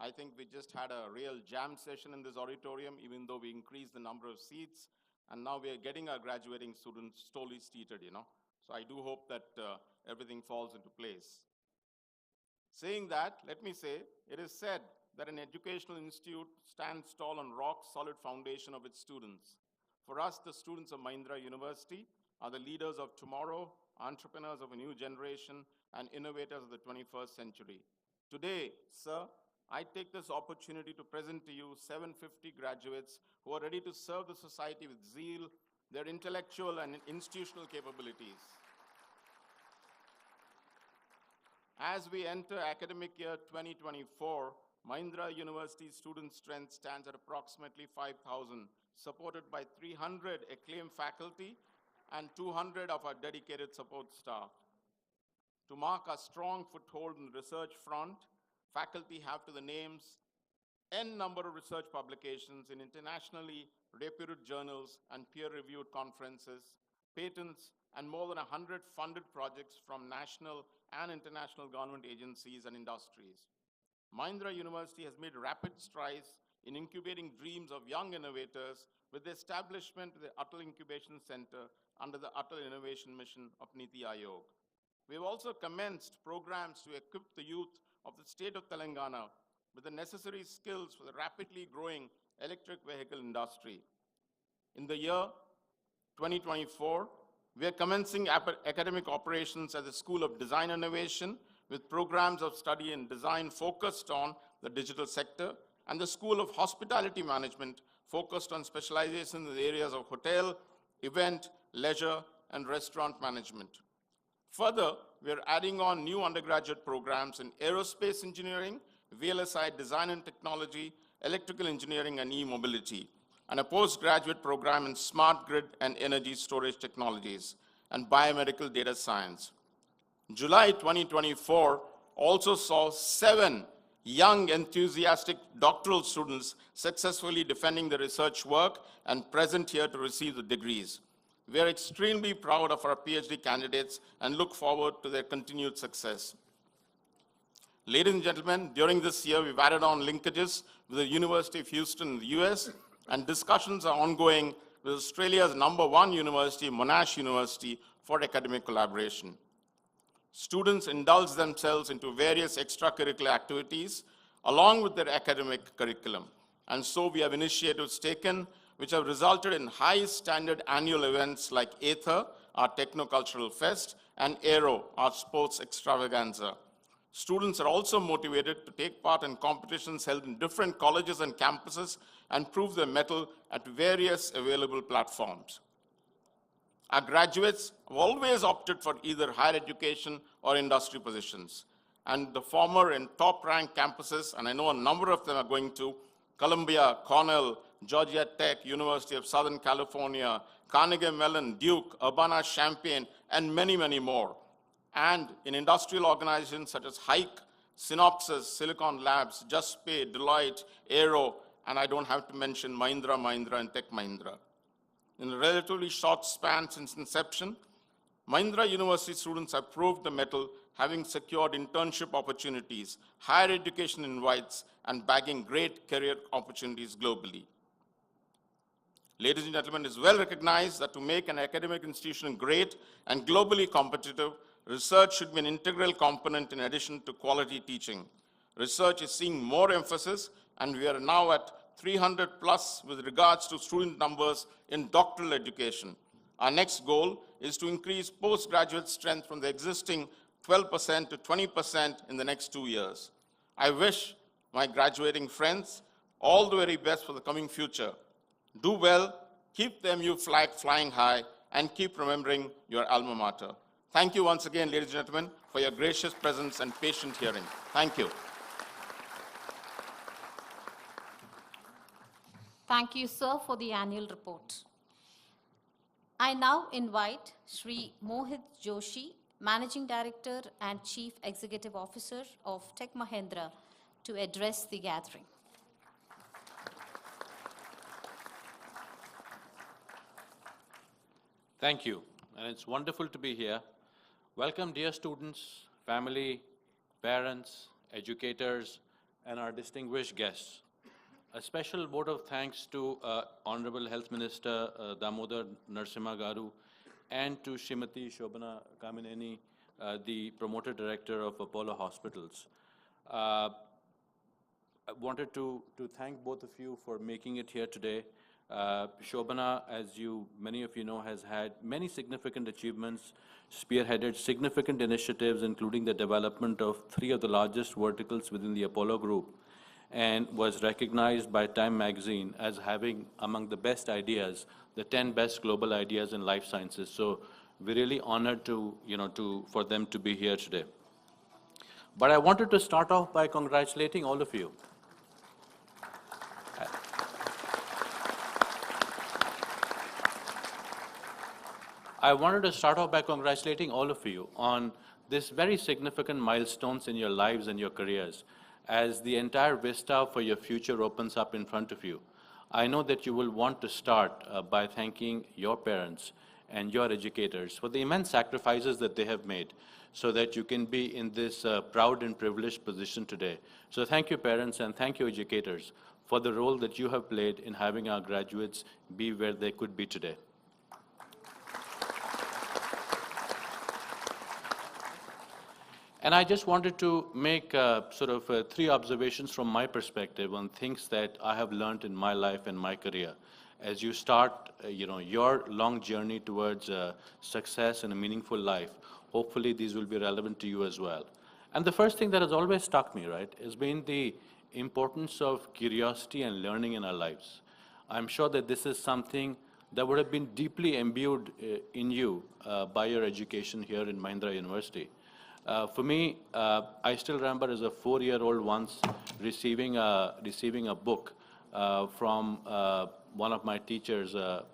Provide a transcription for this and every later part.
I think we just had a real jam session in this auditorium, even though we increased the number of seats. And now we are getting our graduating students slowly seated, So I do hope that everything falls into place. Saying that, let me say, it is said that an educational institute stands tall on rock-solid foundation of its students. For us, the students of Mahindra University are the leaders of tomorrow, entrepreneurs of a new generation, and innovators of the 21st century. Today, sir, I take this opportunity to present to you 750 graduates who are ready to serve the society with zeal, their intellectual and institutional capabilities. As we enter academic year 2024, Mahindra University student strength stands at approximately 5,000, supported by 300 acclaimed faculty and 200 of our dedicated support staff. To mark a strong foothold in the research front, faculty have to the names n number of research publications in internationally reputed journals and peer-reviewed conferences, patents, and more than 100 funded projects from national and international government agencies and industries. Mahindra University has made rapid strides in incubating dreams of young innovators with the establishment of the Atal Incubation Center under the Atal Innovation Mission of Niti Aayog. We have also commenced programs to equip the youth of the state of Telangana with the necessary skills for the rapidly growing electric vehicle industry. In the year 2024, we are commencing academic operations at the School of Design Innovation with programs of study and design focused on the digital sector, and the School of Hospitality Management focused on specialization in the areas of hotel, event, leisure, and restaurant management. Further, we are adding on new undergraduate programs in aerospace engineering, VLSI design and technology, electrical engineering, and e-mobility, and a postgraduate program in smart grid and energy storage technologies, and biomedical data science. July 2024 also saw 7 young, enthusiastic doctoral students successfully defending their research work and present here to receive the degrees. We are extremely proud of our PhD candidates and look forward to their continued success. Ladies and gentlemen, during this year, we've added on linkages with the University of Houston in the US, and discussions are ongoing with Australia's #1 university, Monash University, for academic collaboration. Students indulge themselves into various extracurricular activities along with their academic curriculum. And so we have initiatives taken which have resulted in high standard annual events like Aether, our techno-cultural fest, and Aero, our sports extravaganza. Students are also motivated to take part in competitions held in different colleges and campuses and prove their mettle at various available platforms. Our graduates have always opted for either higher education or industry positions, and the former in top-ranked campuses, and I know a number of them are going to Columbia, Cornell, Georgia Tech, University of Southern California, Carnegie Mellon, Duke, Urbana-Champaign, and many, many more. And in industrial organizations such as Hike, Synopsys, Silicon Labs, JustPay, Deloitte, Aero, and I don't have to mention Mahindra, and Tech Mahindra. In a relatively short span since inception, Mahindra University students have proved the mettle, having secured internship opportunities, higher education invites, and bagging great career opportunities globally. Ladies and gentlemen, it is well recognized that to make an academic institution great and globally competitive, research should be an integral component in addition to quality teaching. Research is seeing more emphasis, and we are now at 300 plus with regards to student numbers in doctoral education. Our next goal is to increase postgraduate strength from the existing 12% to 20% in the next 2 years. I wish my graduating friends all the very best for the coming future. Do well, keep the MU flag flying high, and keep remembering your alma mater. Thank you once again, ladies and gentlemen, for your gracious presence and patient hearing. Thank you. Thank you, sir, for the annual report. I now invite Shri Mohit Joshi, Managing Director and Chief Executive Officer of Tech Mahindra, to address the gathering. Thank you, and it's wonderful to be here. Welcome, dear students, family, parents, educators, and our distinguished guests. A special vote of thanks to Honorable Health Minister Damodar Narasimha Garu and to Srimati Shobhana Kamineni, the Promoter Director of Apollo Hospitals. I wanted to thank both of you for making it here today. Shobhana, as many of you know, has had many significant achievements, spearheaded significant initiatives, including the development of 3 of the largest verticals within the Apollo Group, and was recognized by Time magazine as having among the best ideas, the 10 best global ideas in life sciences. So we're really honored for them to be here today. But I wanted to start off by congratulating all of you. I wanted to start off by congratulating all of you on this very significant milestones in your lives and your careers, as the entire vista for your future opens up in front of you. I know that you will want to start by thanking your parents and your educators for the immense sacrifices that they have made so that you can be in this proud and privileged position today. So thank you, parents, and thank you, educators, for the role that you have played in having our graduates be where they could be today. And I just wanted to make 3 observations from my perspective on things that I have learned in my life and my career. As you start, your long journey towards success and a meaningful life, hopefully these will be relevant to you as well. And the first thing that has always struck me, right, has been the importance of curiosity and learning in our lives. I'm sure that this is something that would have been deeply imbued in you by your education here in Mahindra University. For me, I still remember as a 4-year-old once receiving a book from one of my teachers, a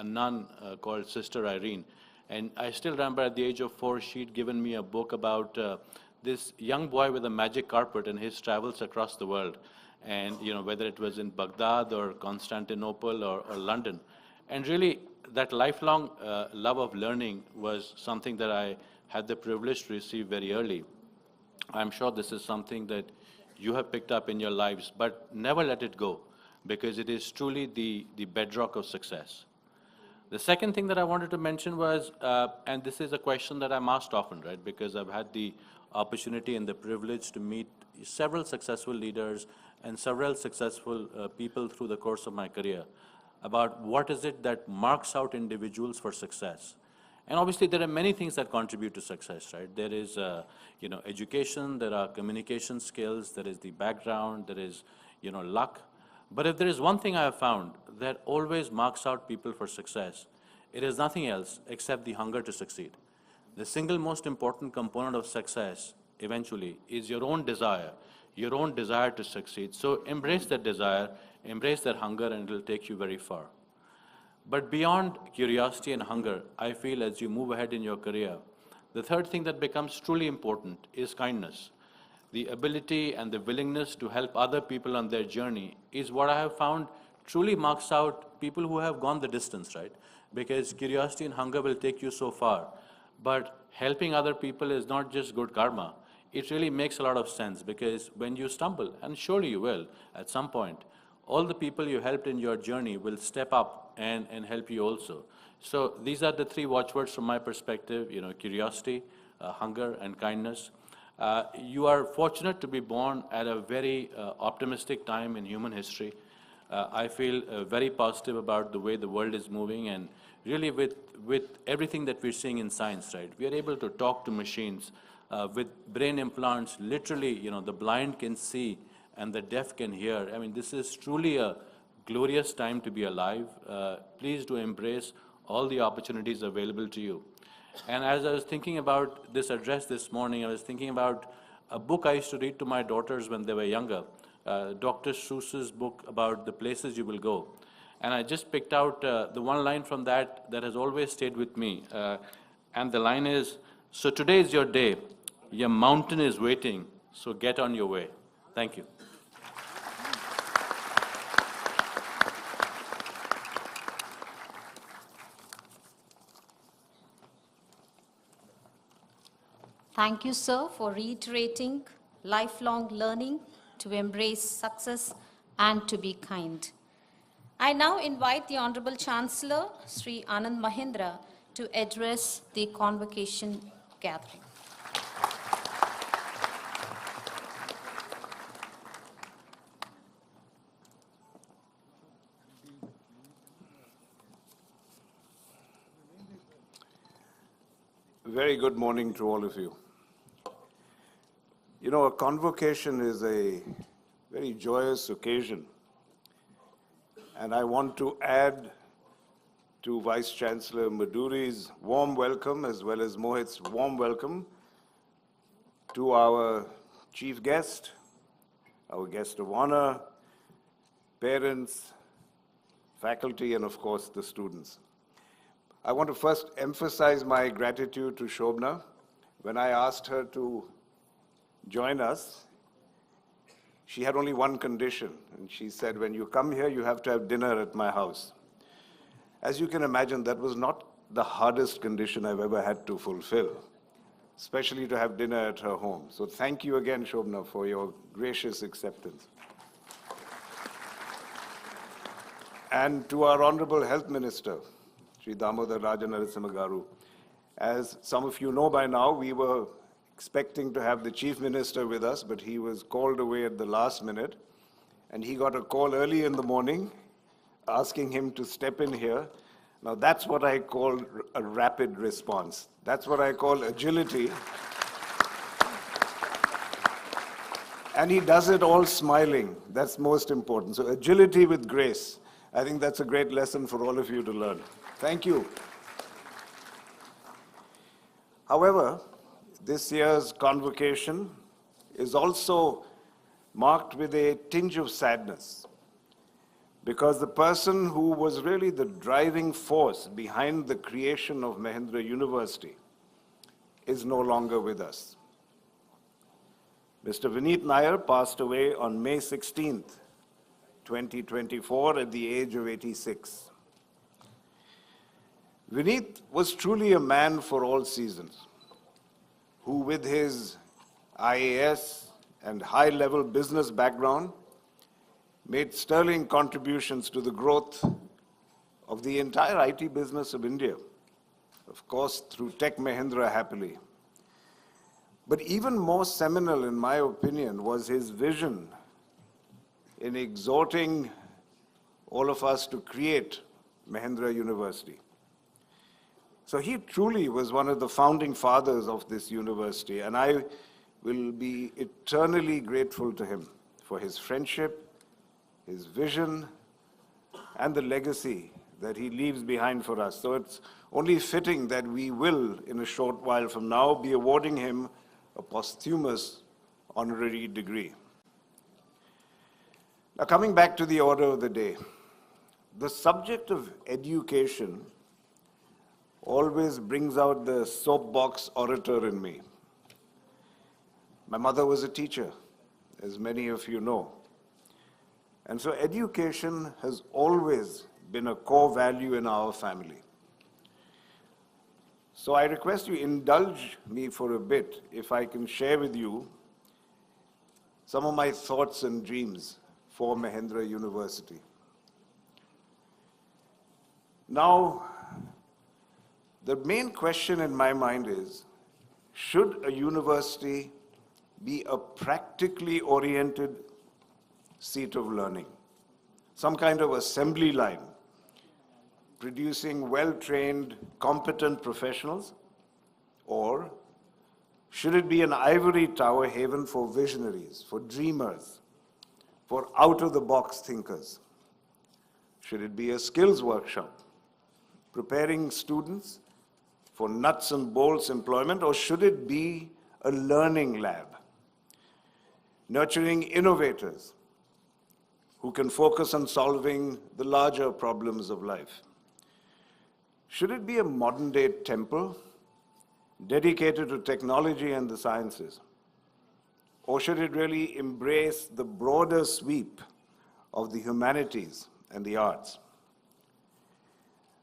nun called Sister Irene. And I still remember at the age of 4, she'd given me a book about this young boy with a magic carpet and his travels across the world. And whether it was in Baghdad or Constantinople or London. And really, that lifelong love of learning was something that I had the privilege to receive very early. I'm sure this is something that you have picked up in your lives, but never let it go, because it is truly the bedrock of success. The second thing that I wanted to mention was, and this is a question that I'm asked often, right, because I've had the opportunity and the privilege to meet several successful leaders and several successful people through the course of my career, about what is it that marks out individuals for success. And obviously, there are many things that contribute to success, right? There is, education, there are communication skills, there is the background, there is, luck. But if there is one thing I have found that always marks out people for success, it is nothing else except the hunger to succeed. The single most important component of success, eventually, is your own desire to succeed. So embrace that desire, embrace that hunger, and it will take you very far. But beyond curiosity and hunger, I feel as you move ahead in your career, the third thing that becomes truly important is kindness. The ability and the willingness to help other people on their journey is what I have found truly marks out people who have gone the distance, right? Because curiosity and hunger will take you so far. But helping other people is not just good karma. It really makes a lot of sense, because when you stumble, and surely you will at some point, all the people you helped in your journey will step up and help you also. So these are the 3 watchwords from my perspective, curiosity, hunger, and kindness. You are fortunate to be born at a very optimistic time in human history. I feel very positive about the way the world is moving, and really with everything that we're seeing in science, right? We are able to talk to machines with brain implants. Literally, the blind can see and the deaf can hear. I mean, this is truly a glorious time to be alive. Please do embrace all the opportunities available to you. And as I was thinking about this address this morning, I was thinking about a book I used to read to my daughters when they were younger, Dr. Seuss's book about the places you will go. And I just picked out the one line from that has always stayed with me. And the line is, "So today is your day. Your mountain is waiting, so get on your way." Thank you. Thank you, sir, for reiterating lifelong learning to embrace success, and to be kind. I now invite the Honorable Chancellor, Sri Anand Mahindra, to address the convocation gathering. Very good morning to all of you. You know, a convocation is a very joyous occasion. And I want to add to Vice Chancellor Maduri's warm welcome as well as Mohit's warm welcome to our chief guest, our guest of honor, parents, faculty, and of course the students. I want to first emphasize my gratitude to Shobna. When I asked her to join us, she had only one condition, and she said, when you come here, you have to have dinner at my house. As you can imagine, that was not the hardest condition I've ever had to fulfill, especially to have dinner at her home. So thank you again, Shobna, for your gracious acceptance. And to our Honorable Health Minister, Sri Damodar Narasimha Garu. As some of you know by now, we were expecting to have the Chief Minister with us, but he was called away at the last minute. And he got a call early in the morning asking him to step in here. Now that's what I call a rapid response. That's what I call agility. And he does it all smiling. That's most important. So agility with grace. I think that's a great lesson for all of you to learn. Thank you. However, this year's convocation is also marked with a tinge of sadness because the person who was really the driving force behind the creation of Mahindra University is no longer with us. Mr. Vineet Nair passed away on May 16th, 2024 at the age of 86. Vineet was truly a man for all seasons, who with his IAS and high-level business background made sterling contributions to the growth of the entire IT business of India, of course through Tech Mahindra happily. But even more seminal, in my opinion, was his vision in exhorting all of us to create Mahindra University. So he truly was one of the founding fathers of this university, and I will be eternally grateful to him for his friendship, his vision, and the legacy that he leaves behind for us. So it's only fitting that we will, in a short while from now, be awarding him a posthumous honorary degree. Now, coming back to the order of the day, the subject of education always brings out the soapbox orator in me. My mother was a teacher, as many of you know. And so education has always been a core value in our family. So I request you indulge me for a bit if I can share with you some of my thoughts and dreams for Mahindra University. Now, the main question in my mind is, should a university be a practically oriented seat of learning? Some kind of assembly line, producing well-trained, competent professionals? Or should it be an ivory tower haven for visionaries, for dreamers, for out-of-the-box thinkers? Should it be a skills workshop, preparing students for nuts and bolts employment, or should it be a learning lab, nurturing innovators who can focus on solving the larger problems of life? Should it be a modern-day temple dedicated to technology and the sciences? Or should it really embrace the broader sweep of the humanities and the arts?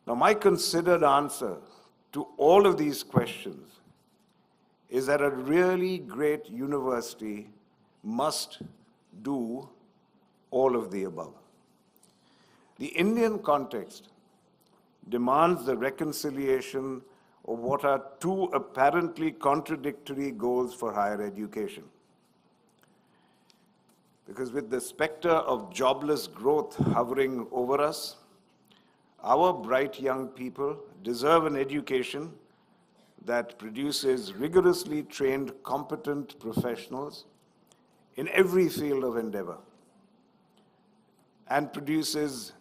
Now, my considered answer to all of these questions is that a really great university must do all of the above. The Indian context demands the reconciliation of what are two apparently contradictory goals for higher education. Because with the specter of jobless growth hovering over us, our bright young people deserve an education that produces rigorously trained, competent professionals in every field of endeavor and produces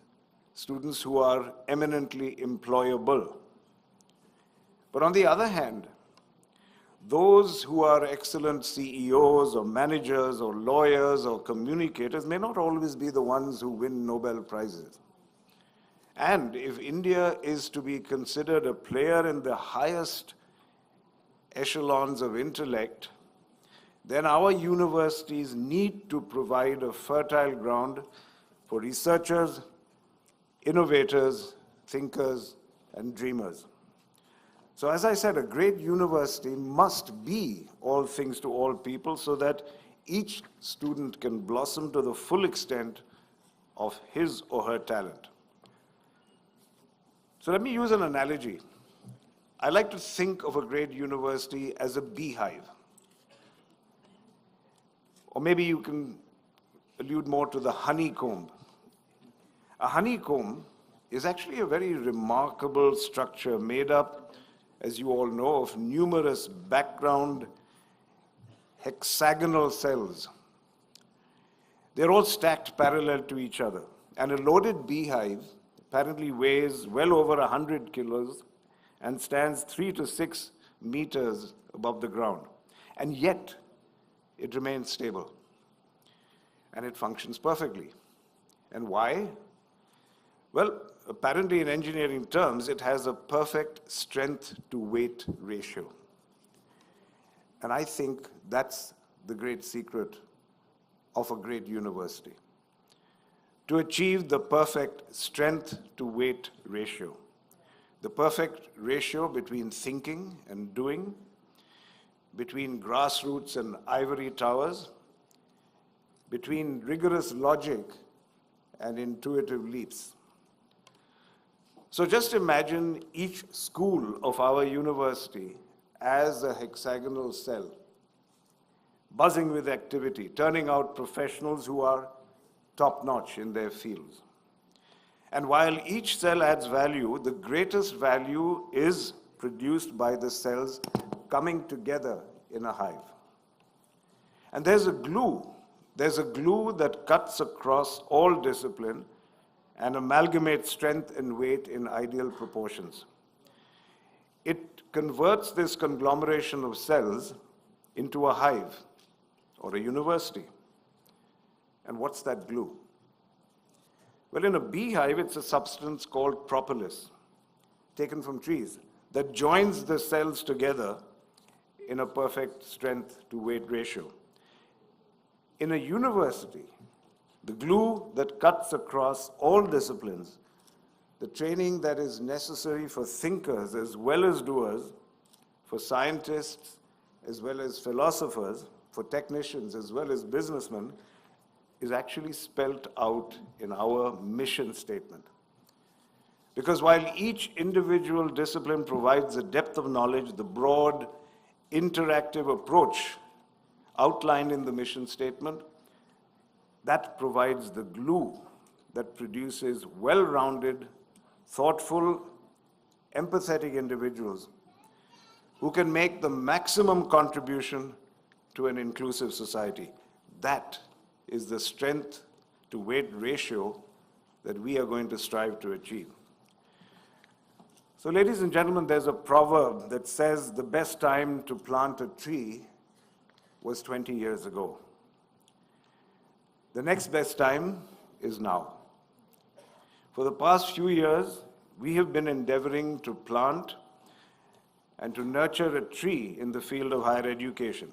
students who are eminently employable. But on the other hand, those who are excellent CEOs or managers or lawyers or communicators may not always be the ones who win Nobel Prizes. And if India is to be considered a player in the highest echelons of intellect, then our universities need to provide a fertile ground for researchers, innovators, thinkers, and dreamers. So as I said, a great university must be all things to all people so that each student can blossom to the full extent of his or her talent. So let me use an analogy. I like to think of a great university as a beehive. Or maybe you can allude more to the honeycomb. A honeycomb is actually a very remarkable structure made up, as you all know, of numerous background hexagonal cells. They're all stacked parallel to each other. And a loaded beehive apparently weighs well over 100 kilos and stands 3 to 6 meters above the ground. And yet, it remains stable. And it functions perfectly. And why? Well, apparently in engineering terms, it has a perfect strength-to-weight ratio. And I think that's the great secret of a great university. To achieve the perfect strength-to-weight ratio. The perfect ratio between thinking and doing, between grassroots and ivory towers, between rigorous logic and intuitive leaps. So just imagine each school of our university as a hexagonal cell, buzzing with activity, turning out professionals who are top-notch in their fields. And while each cell adds value, the greatest value is produced by the cells coming together in a hive. And there's a glue that cuts across all discipline and amalgamates strength and weight in ideal proportions. It converts this conglomeration of cells into a hive or a university. And what's that glue? Well, in a beehive, it's a substance called propolis, taken from trees, that joins the cells together in a perfect strength-to-weight ratio. In a university, the glue that cuts across all disciplines, the training that is necessary for thinkers as well as doers, for scientists as well as philosophers, for technicians as well as businessmen, is actually spelt out in our mission statement. Because while each individual discipline provides a depth of knowledge, the broad, interactive approach outlined in the mission statement, that provides the glue that produces well-rounded, thoughtful, empathetic individuals who can make the maximum contribution to an inclusive society. That is the strength-to-weight ratio that we are going to strive to achieve. So, ladies and gentlemen, there's a proverb that says the best time to plant a tree was 20 years ago. The next best time is now. For the past few years, we have been endeavoring to plant and to nurture a tree in the field of higher education.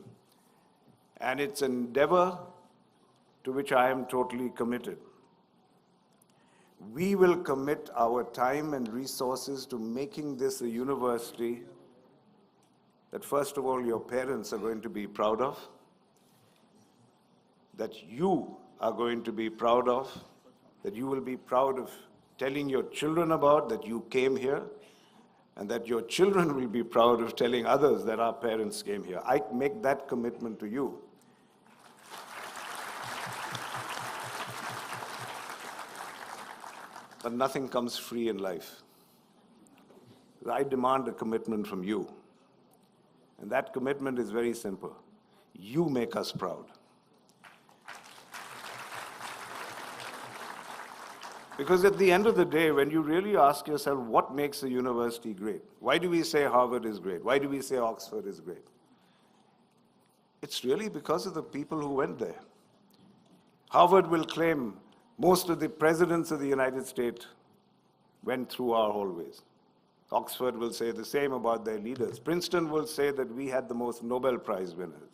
And it's an endeavor to which I am totally committed. We will commit our time and resources to making this a university that, first of all, your parents are going to be proud of, that you are going to be proud of, that you will be proud of telling your children about, that you came here, and that your children will be proud of telling others that our parents came here. I make that commitment to you. But nothing comes free in life. I demand a commitment from you. And that commitment is very simple. You make us proud. Because at the end of the day, when you really ask yourself what makes a university great, why do we say Harvard is great? Why do we say Oxford is great? It's really because of the people who went there. Harvard will claim most of the presidents of the United States went through our hallways. Oxford will say the same about their leaders. Princeton will say that we had the most Nobel Prize winners.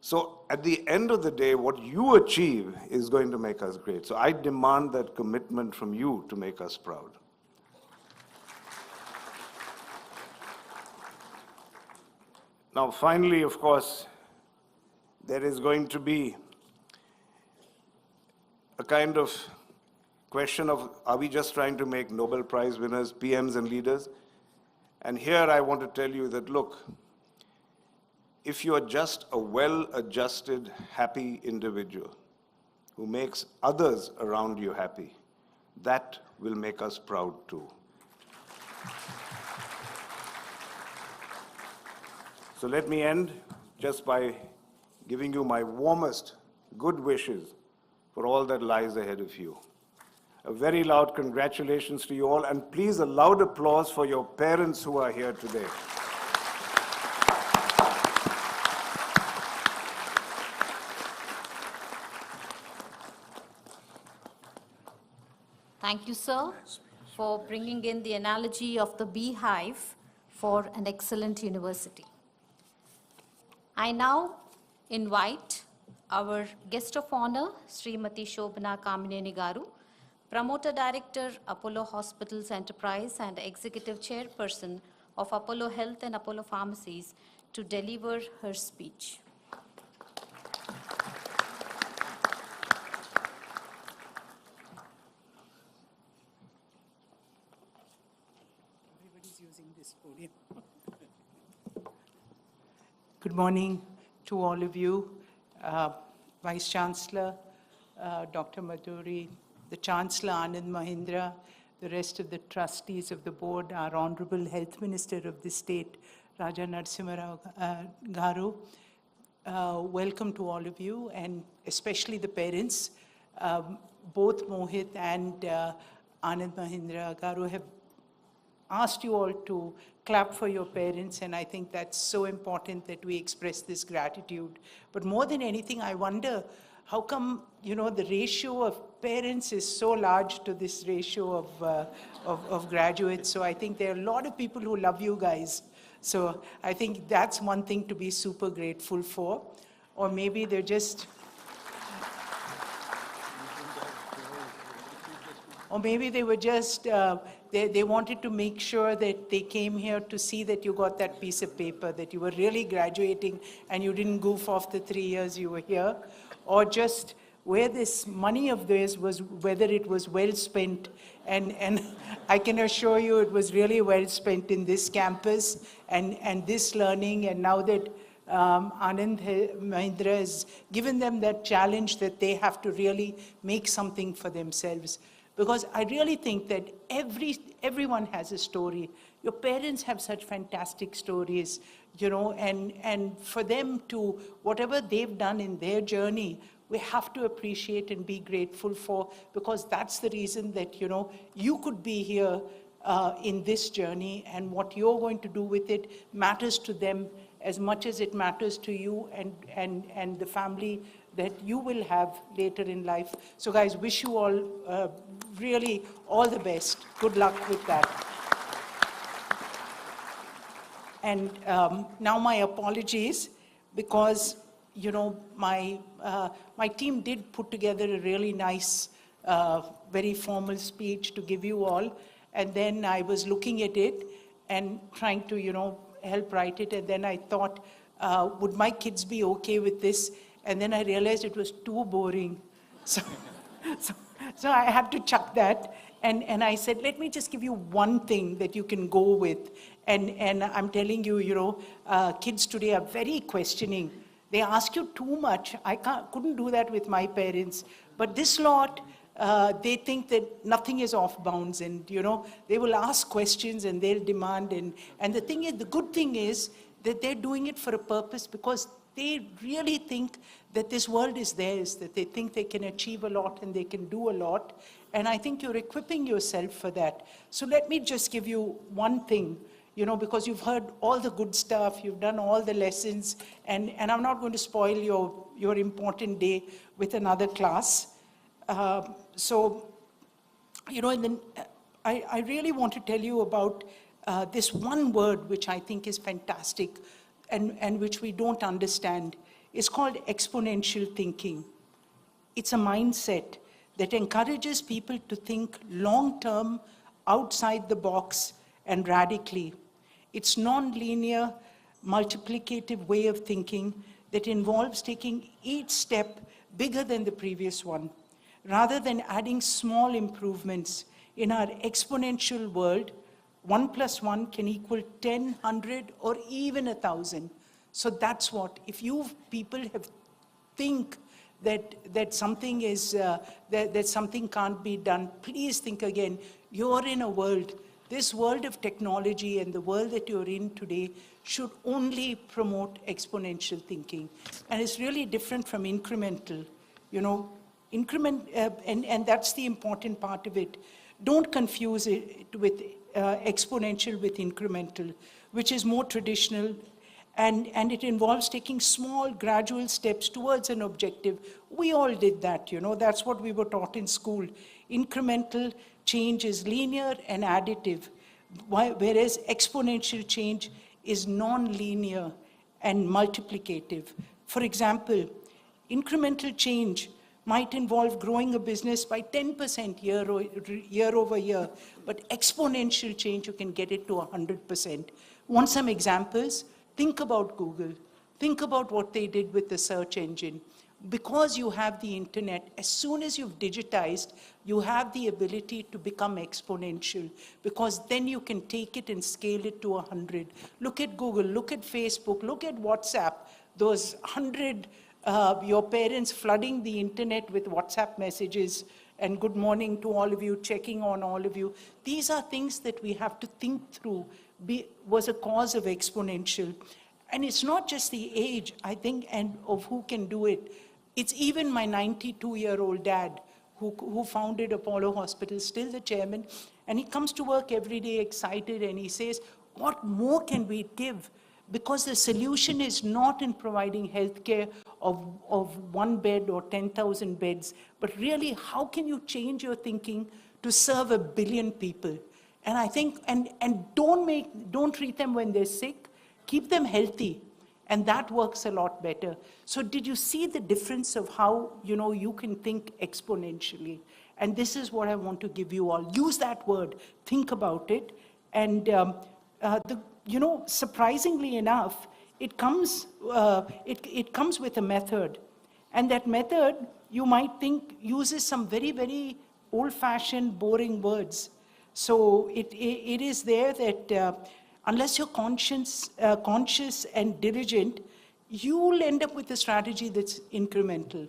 So at the end of the day, what you achieve is going to make us great. So I demand that commitment from you to make us proud. Now, finally, of course, there is going to be a kind of question of, are we just trying to make Nobel Prize winners, PMs and leaders? And here I want to tell you that, look, if you're just a well-adjusted, happy individual who makes others around you happy, that will make us proud too. So let me end just by giving you my warmest good wishes for all that lies ahead of you. A very loud congratulations to you all, and please a loud applause for your parents who are here today. Thank you, sir, for bringing in the analogy of the beehive for an excellent university. I now invite our guest of honor, Srimati Shobhana Kamineni Garu, Promoter Director, Apollo Hospitals Enterprise and Executive Chairperson of Apollo Health and Apollo Pharmacies, to deliver her speech. Everybody's using this podium. Good morning to all of you, Vice Chancellor, Dr. Madhuri, the Chancellor Anand Mahindra, the rest of the trustees of the board, our Honorable Health Minister of the state, Raja Narasimha Garu. Welcome to all of you, and especially the parents. Both Mohit and Anand Mahindra Garu have asked you all to clap for your parents, and I think that's so important that we express this gratitude. But more than anything, I wonder how come, the ratio of parents is so large to this ratio of graduates. So I think there are a lot of people who love you guys. So I think that's one thing to be super grateful for. Or maybe they're just... Or maybe they were just, they wanted to make sure that they came here to see that you got that piece of paper, that you were really graduating and you didn't goof off the 3 years you were here. Or just where this money of theirs was, whether it was well spent. And I can assure you it was really well spent in this campus and this learning. And now that Anand Mahindra has given them that challenge that they have to really make something for themselves. Because I really think that everyone has a story. Your parents have such fantastic stories, and for them to, whatever they've done in their journey, we have to appreciate and be grateful for, because that's the reason that, you could be here in this journey, and what you're going to do with it matters to them as much as it matters to you and the family that you will have later in life. So guys, wish you all really all the best. Good luck with that. And now my apologies, because my team did put together a really nice, very formal speech to give you all, and then I was looking at it and trying to help write it, and then I thought, would my kids be okay with this? And then I realized it was too boring. So, so, so I had to chuck that. And I said, let me just give you one thing that you can go with. And I'm telling you, kids today are very questioning. They ask you too much. I couldn't do that with my parents. But this lot, they think that nothing is off bounds. And, they will ask questions and they'll demand. And the thing is, the good thing is that they're doing it for a purpose because they really think that this world is theirs, that they think they can achieve a lot and they can do a lot. And I think you're equipping yourself for that. So let me just give you one thing, because you've heard all the good stuff, you've done all the lessons, and I'm not going to spoil your important day with another class. I really want to tell you about this one word which I think is fantastic and which we don't understand. It's called exponential thinking. It's a mindset that encourages people to think long-term, outside the box, and radically. It's non-linear, multiplicative way of thinking that involves taking each step bigger than the previous one, rather than adding small improvements. In our exponential world, 1 + 1 can equal 10, 100, or even 1,000. So that's what, if you people have think that something is, that something can't be done, please think again. You're in a world, this world of technology and the world that you're in today should only promote exponential thinking. And it's really different from incremental, and that's the important part of it. Don't confuse it with exponential with incremental, which is more traditional, and it involves taking small, gradual steps towards an objective. We all did that, that's what we were taught in school. Incremental change is linear and additive, whereas exponential change is non-linear and multiplicative. For example, incremental change might involve growing a business by 10% year over year, but exponential change, you can get it to 100%. Want some examples? Think about Google. Think about what they did with the search engine. Because you have the internet, as soon as you've digitized, you have the ability to become exponential, because then you can take it and scale it to 100. Look at Google, look at Facebook, look at WhatsApp, those 100 your parents flooding the internet with WhatsApp messages and good morning to all of you, checking on all of you. These are things that we have to think through, was a cause of exponential. And it's not just the age, I think, and of who can do it. It's even my 92-year-old dad who founded Apollo Hospital, still the chairman, and he comes to work every day excited and he says, what more can we give? Because the solution is not in providing healthcare of 1 bed or 10,000 beds, but really how can you change your thinking to serve 1 billion people? And I think, and don't treat them when they're sick, keep them healthy, and that works a lot better. So did you see the difference of how, you can think exponentially? And this is what I want to give you all. Use that word, think about it, and surprisingly enough, it comes with a method. And that method, you might think, uses some very, very old-fashioned, boring words. So it is there that unless you're conscious and diligent, you'll end up with a strategy that's incremental.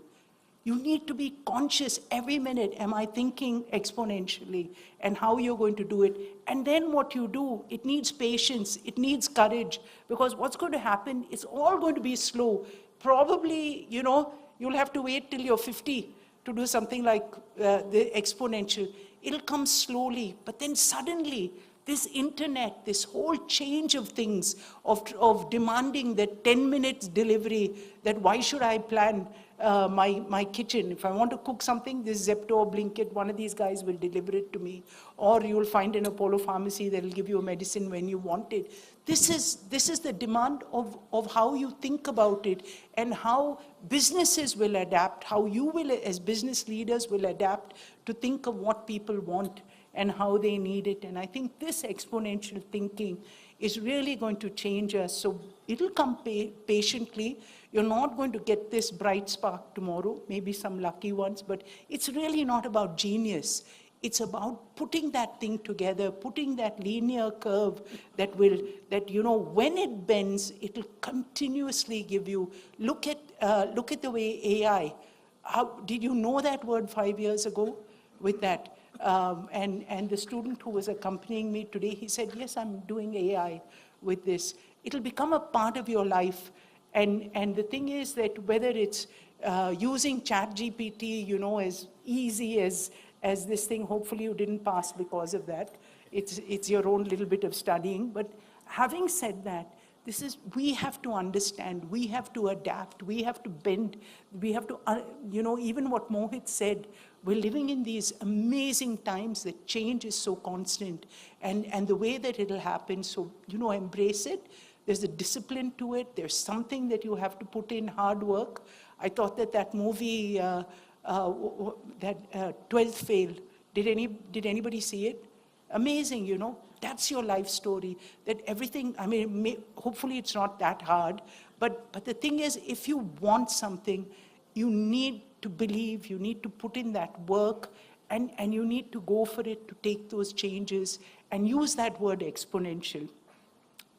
You need to be conscious every minute. Am I thinking exponentially? And how you're going to do it. And then what you do, it needs patience, it needs courage. Because what's going to happen, it's all going to be slow. Probably, you'll have to wait till you're 50 to do something like the exponential. It'll come slowly, but then suddenly, this internet, this whole change of things, of demanding that 10 minutes delivery, that why should I plan my kitchen? If I want to cook something, this Zepto or Blinkit, one of these guys will deliver it to me. Or you'll find an Apollo pharmacy that will give you a medicine when you want it. This is the demand of how you think about it and how businesses will adapt, how you will, as business leaders, will adapt to think of what people want and how they need it. And I think this exponential thinking is really going to change us. So it'll come patiently. You're not going to get this bright spark tomorrow, maybe some lucky ones, but it's really not about genius. It's about putting that thing together, putting that linear curve that when it bends, it'll continuously give you. Look at the way AI. Did you know that word 5 years ago with that? And the student who was accompanying me today, he said, yes, I'm doing AI with this. It'll become a part of your life. And the thing is that whether it's using ChatGPT, as easy as this thing, hopefully you didn't pass because of that. It's your own little bit of studying. But having said that, we have to understand, we have to adapt, we have to bend, we have to, even what Mohit said, we're living in these amazing times that change is so constant, and the way that it'll happen, so, embrace it. There's a discipline to it, there's something that you have to put in, hard work. I thought that movie, that 12th Fail, did anybody see it? Amazing, that's your life story, that everything, hopefully it's not that hard, but the thing is, if you want something, you need to believe, you need to put in that work, and you need to go for it, to take those changes, and use that word exponential.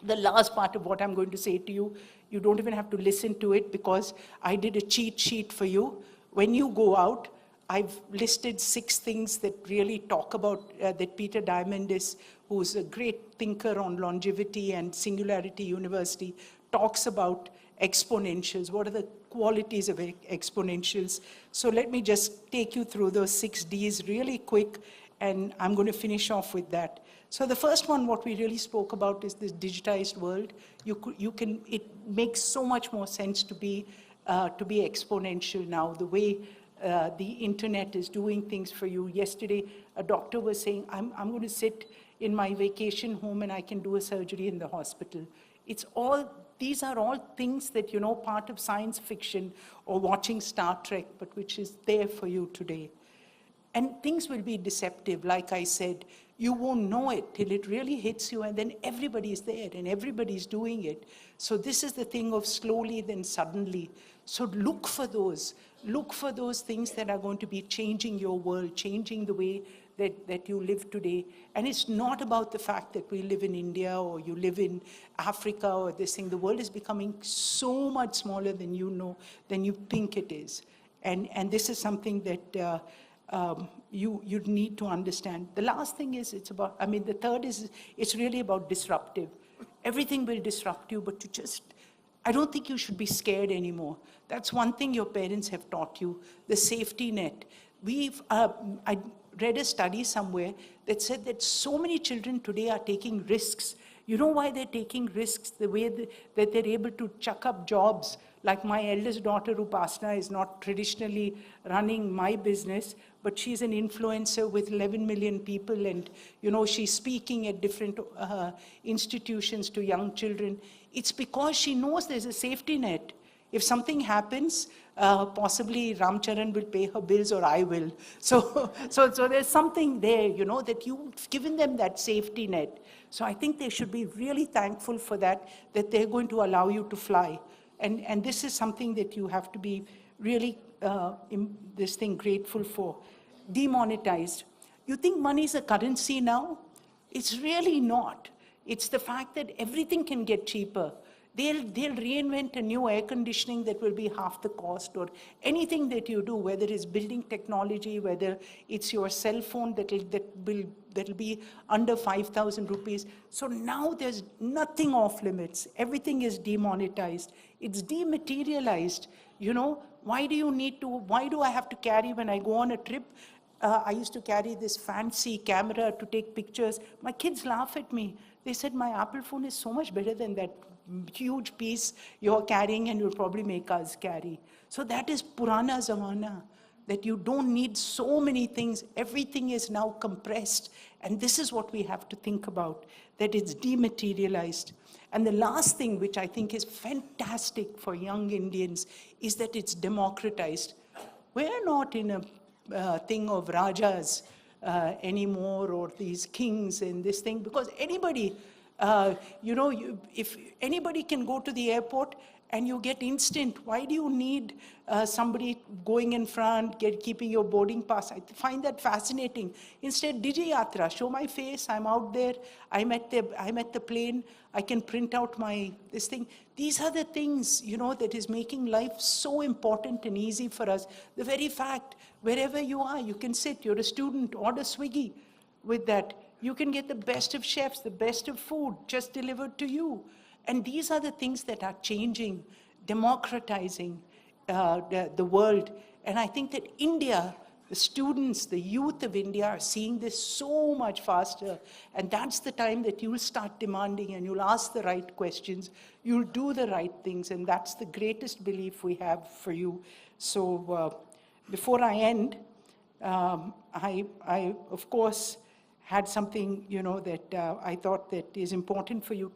The last part of what I'm going to say to you, you don't even have to listen to it, because I did a cheat sheet for you. When you go out, I've listed 6 things that really talk about, that Peter Diamandis, who's a great thinker on longevity and Singularity University, talks about exponentials. What are the qualities of exponentials? So let me just take you through those 6 Ds really quick, and I'm going to finish off with that. So the first one, what we really spoke about, is this digitized world. It makes so much more sense to be exponential now, the way the internet is doing things for you. Yesterday, a doctor was saying, I'm going to sit in my vacation home and I can do a surgery in the hospital. These are all things that, part of science fiction or watching Star Trek, but which is there for you today. And things will be deceptive, like I said. You won't know it till it really hits you, and then everybody's there and everybody's doing it. So this is the thing of slowly, then suddenly. So look for those things that are going to be changing your world, changing the way that you live today. And it's not about the fact that we live in India or you live in Africa or this thing. The world is becoming so much smaller than you think it is. And this is something that you need to understand. The last thing is the third is, it's really about disruptive. Everything will disrupt you, but I don't think you should be scared anymore. That's one thing your parents have taught you, the safety net. I read a study somewhere that said that so many children today are taking risks. You know why they're taking risks? The way that they're able to chuck up jobs. Like my eldest daughter, Upasana, is not traditionally running my business, but she's an influencer with 11 million people, and she's speaking at different institutions to young children. It's because she knows there's a safety net. If something happens, possibly Ramcharan will pay her bills, or I will. So there's something there, that you've given them that safety net. So I think they should be really thankful for that they're going to allow you to fly. And this is something that you have to be really, grateful for. Demonetized. You think money is a currency now? It's really not. It's the fact that everything can get cheaper. They'll reinvent a new air conditioning that will be half the cost, or anything that you do, whether it's building technology, whether it's your cell phone that'll be under 5,000 rupees. So now there's nothing off limits. Everything is demonetized. It's dematerialized. Why do I have to carry, when I go on a trip, I used to carry this fancy camera to take pictures. My kids laugh at me. They said, my Apple phone is so much better than that huge piece you're carrying, and you'll probably make us carry. So that is Purana Zamana, that you don't need so many things. Everything is now compressed. And this is what we have to think about, that it's dematerialized. And the last thing, which I think is fantastic for young Indians, is that it's democratized. We're not in a thing of rajas anymore, or these kings and this thing, because anybody, if anybody can go to the airport and you get instant. Why do you need somebody going in front, keeping your boarding pass? I find that fascinating. Instead, Digi-Yatra, show my face, I'm out there, I'm at the plane, I can print out this thing. These are the things, that is making life so important and easy for us. The very fact, wherever you are, you can sit, you're a student, order Swiggy with that. You can get the best of chefs, the best of food just delivered to you. And these are the things that are changing, democratizing the world. And I think that India, the students, the youth of India are seeing this so much faster. And that's the time that you'll start demanding and you'll ask the right questions. You'll do the right things. And that's the greatest belief we have for you. So before I end, I of course, had something, that I thought that is important for you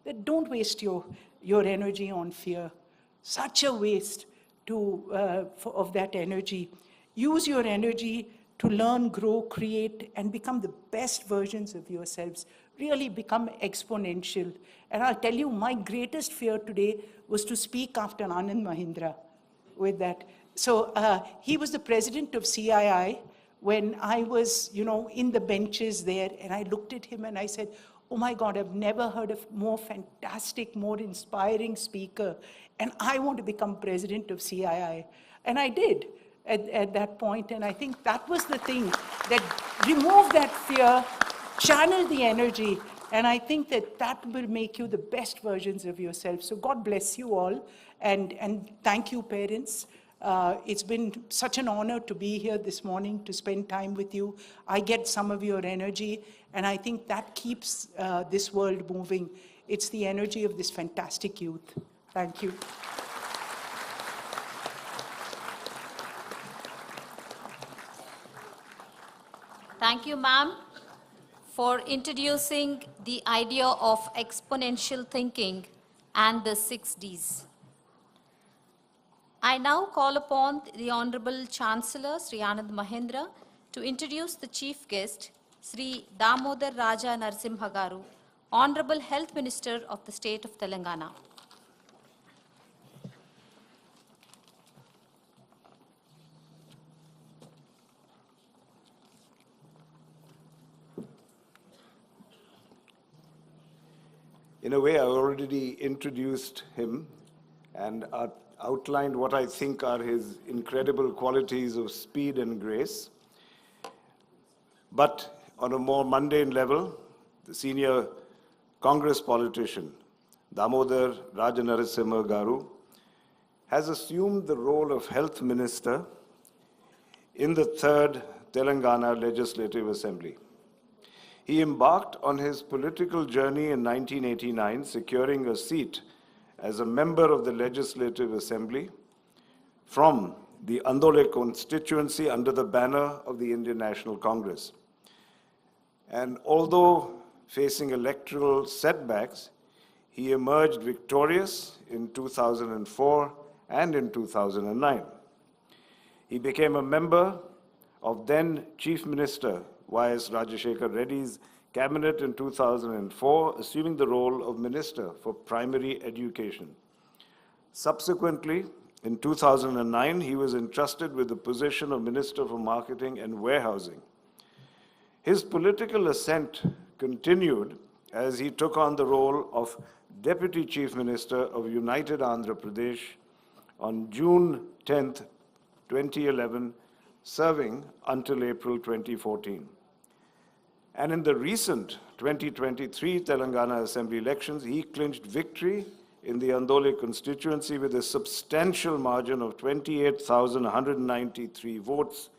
that don't waste your energy on fear. Such a waste of that energy. Use your energy to learn, grow, create, and become the best versions of yourselves. Really become exponential. And I'll tell you, my greatest fear today was to speak after Anand Mahindra with that. So he was the president of CII, when I was, in the benches there, and I looked at him and I said, oh my God, I've never heard of more fantastic, more inspiring speaker, and I want to become president of CII. And I did at that point, and I think that was the thing that removed that fear, channel the energy, and I think that will make you the best versions of yourself. So God bless you all, and thank you, parents. It's been such an honor to be here this morning, to spend time with you. I get some of your energy, and I think that keeps this world moving. It's the energy of this fantastic youth. Thank you. Thank you, ma'am, for introducing the idea of exponential thinking and the 6 Ds. I now call upon the Honorable Chancellor, Sri Anand Mahindra, to introduce the Chief Guest, Sri Damodar Raja Narasimha Garu, Honorable Health Minister of the State of Telangana. In a way, I already introduced him and outlined what I think are his incredible qualities of speed and grace. But on a more mundane level, the senior Congress politician, Damodar Raja Narasimha Garu, has assumed the role of Health Minister in the 3rd Telangana Legislative Assembly. He embarked on his political journey in 1989, securing a seat as a member of the Legislative Assembly from the Andole constituency under the banner of the Indian National Congress. And although facing electoral setbacks, he emerged victorious in 2004 and in 2009. He became a member of then Chief Minister Y.S. Rajashekar Reddy's cabinet in 2004, assuming the role of Minister for Primary Education. Subsequently, in 2009, he was entrusted with the position of Minister for Marketing and Warehousing. His political ascent continued as he took on the role of Deputy Chief Minister of United Andhra Pradesh on June 10, 2011, serving until April 2014. And in the recent 2023 Telangana Assembly elections, he clinched victory in the Andole constituency with a substantial margin of 28,193 votes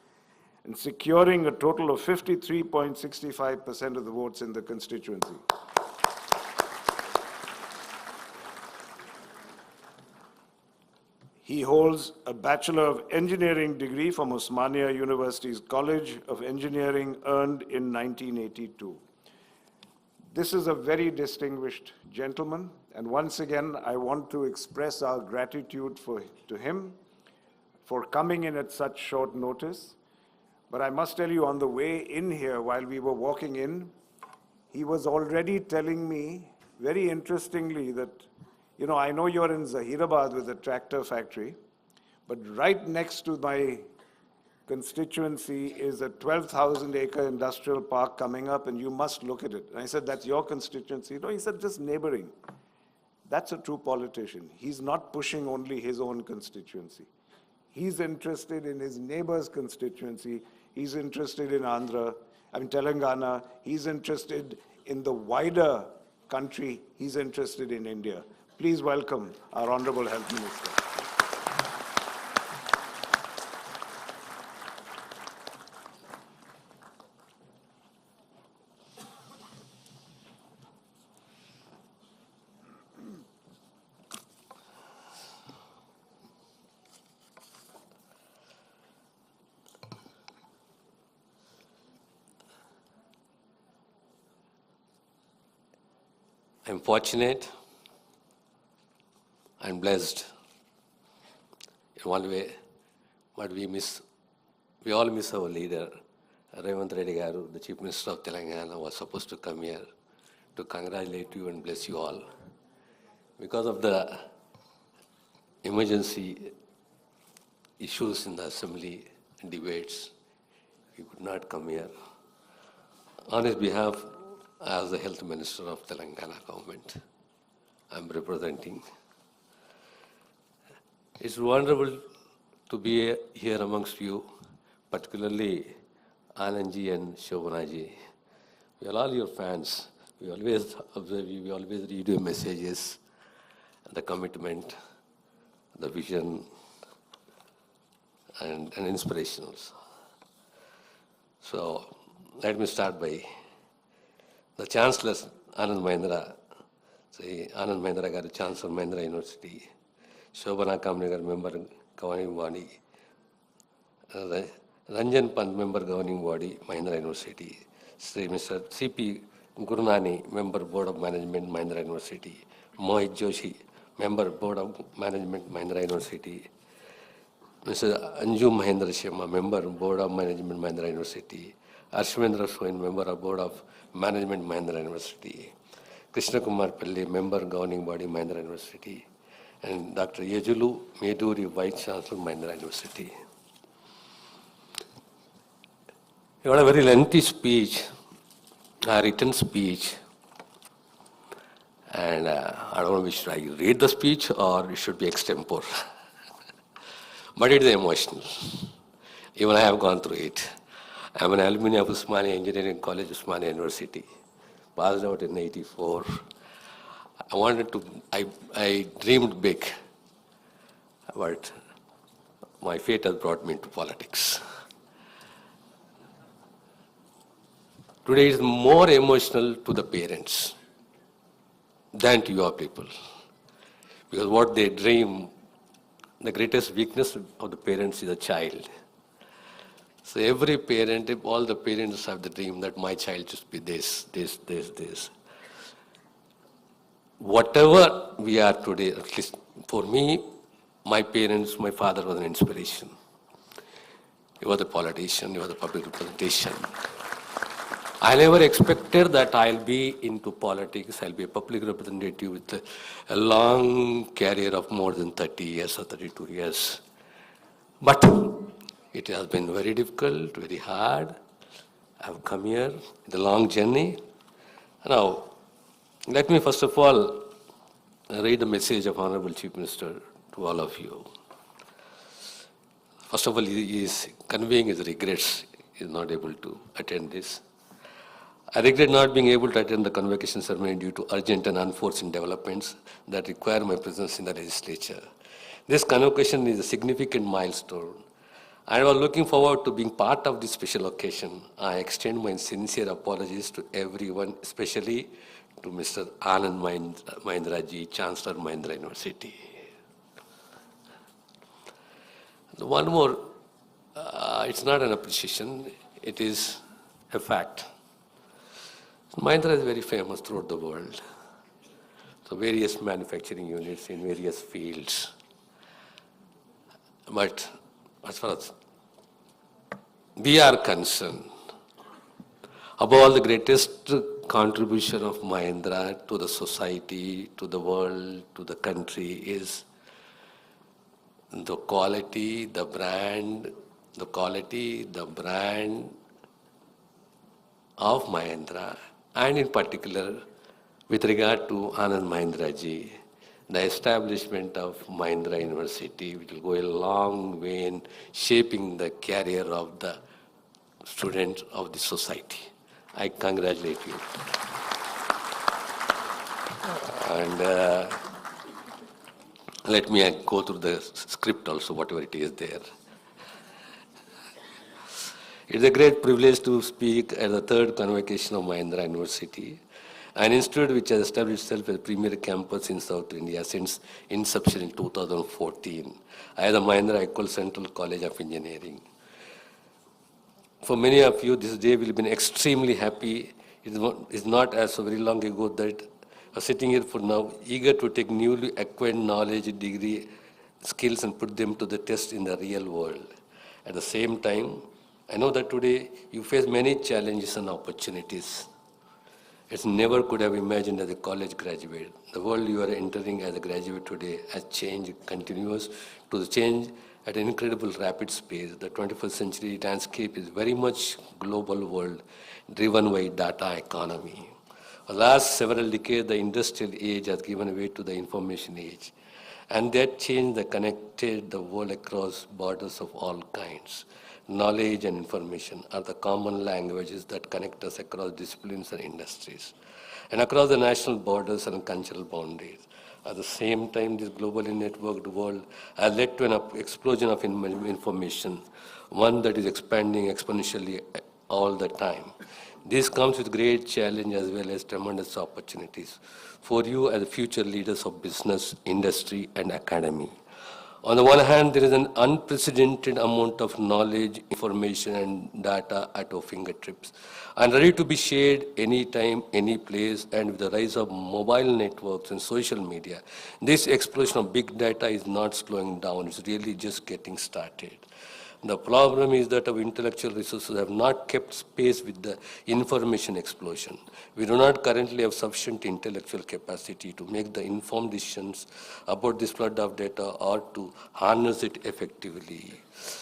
and securing a total of 53.65% of the votes in the constituency. He holds a Bachelor of Engineering degree from Osmania University's College of Engineering, earned in 1982. This is a very distinguished gentleman, and once again, I want to express our gratitude to him for coming in at such short notice. But I must tell you, on the way in here, while we were walking in, he was already telling me, very interestingly, that You know, I know you're in Zahirabad with a tractor factory, but right next to my constituency is a 12,000-acre industrial park coming up, and you must look at it. And I said, that's your constituency? No, he said, just neighboring. That's a true politician. He's not pushing only his own constituency. He's interested in his neighbor's constituency. He's interested in Telangana. He's interested in the wider country. He's interested in India. Please welcome our Honorable Health Minister. I'm fortunate and blessed in one way, but we all miss our leader. Revant Reddy Garu, the Chief Minister of Telangana, was supposed to come here to congratulate you and bless you all. Because of the emergency issues in the Assembly and debates, he could not come here. On his behalf, as the Health Minister of Telangana government, I'm representing. It's wonderful to be here amongst you, particularly Anandji and Shobhanaji. We are all your fans. We always observe you, we always read your messages, the commitment, the vision, and inspirations. So let me start by the Chancellor, Anand Mahindra. Anand Mahindra got a Chancellor Mahindra University. Shobhana Kamnegar, member governing body. Ranjan Pant, member governing body, Mahindra University. Mr. C.P. Gurunani, member Board of Management, Mahindra University. Mohit Joshi, member Board of Management, Mahindra University. Mr. Anju Mahendra Sharma, member Board of Management, Mahindra University. Arshwendra Soin, member of Board of Management, Mahindra University. Krishna Kumar Pelli, member governing body, Mahindra University. And Dr. Yejulu Meduri, Vice Chancellor, Mahindra University. You had a very lengthy speech, a written speech. And I don't know, should I read the speech or it should be extempore? But it is emotional. Even I have gone through it. I am an alumni of Usmania Engineering College, Usmania University. Passed out in '84. I dreamed big, but my fate has brought me into politics. Today is more emotional to the parents than to your people. Because what they dream, the greatest weakness of the parents is a child. So every parent, all the parents have the dream that my child should be this. Whatever we are today, at least for me, my parents, my father was an inspiration. He was a politician, he was a public representation. I never expected that I'll be into politics, I'll be a public representative with a long career of more than 30 years or 32 years. But it has been very difficult, very hard. I've come here, it's a long journey. Now, let me first of all read the message of Honorable Chief Minister to all of you. First of all, he is conveying his regrets. He is not able to attend this. I regret not being able to attend the convocation ceremony due to urgent and unforeseen developments that require my presence in the legislature. This convocation is a significant milestone. I was looking forward to being part of this special occasion. I extend my sincere apologies to everyone, especially to Mr. Anand Mahindra ji, Chancellor Mahindra University. One more, it's not an appreciation, it is a fact. Mahindra is very famous throughout the world. So various manufacturing units in various fields. But as far as we are concerned, above all, the greatest contribution of Mahindra to the society, to the world, to the country is the quality, the brand of Mahindra, and in particular, with regard to Anand Mahindra ji, the establishment of Mahindra University, which will go a long way in shaping the career of the students of the society. I congratulate you. And let me go through the script also, whatever it is there. It's a great privilege to speak at the third convocation of Mahindra University, an institute which has established itself as a premier campus in South India since inception in 2014 as the Mahindra Equal Central College of Engineering. For many of you, this day will have been extremely happy. It's not as so very long ago that I was sitting here for now, eager to take newly acquired knowledge, degree, skills and put them to the test in the real world. At the same time, I know that today you face many challenges and opportunities. It's never could have imagined as a college graduate. The world you are entering as a graduate today has changed, continuous to the change at an incredible rapid pace. The 21st century landscape is very much global world driven by data economy. For the last several decades, the industrial age has given way to the information age. And that change that connected the world across borders of all kinds. Knowledge and information are the common languages that connect us across disciplines and industries, and across the national borders and cultural boundaries. At the same time, this globally networked world has led to an explosion of information, one that is expanding exponentially all the time. This comes with great challenge as well as tremendous opportunities for you as future leaders of business, industry, and academy. On the one hand, there is an unprecedented amount of knowledge, information, and data at our fingertips, and ready to be shared anytime, any place, and with the rise of mobile networks and social media, this explosion of big data is not slowing down, it's really just getting started. The problem is that our intellectual resources have not kept pace with the information explosion. We do not currently have sufficient intellectual capacity to make the informed decisions about this flood of data or to harness it effectively.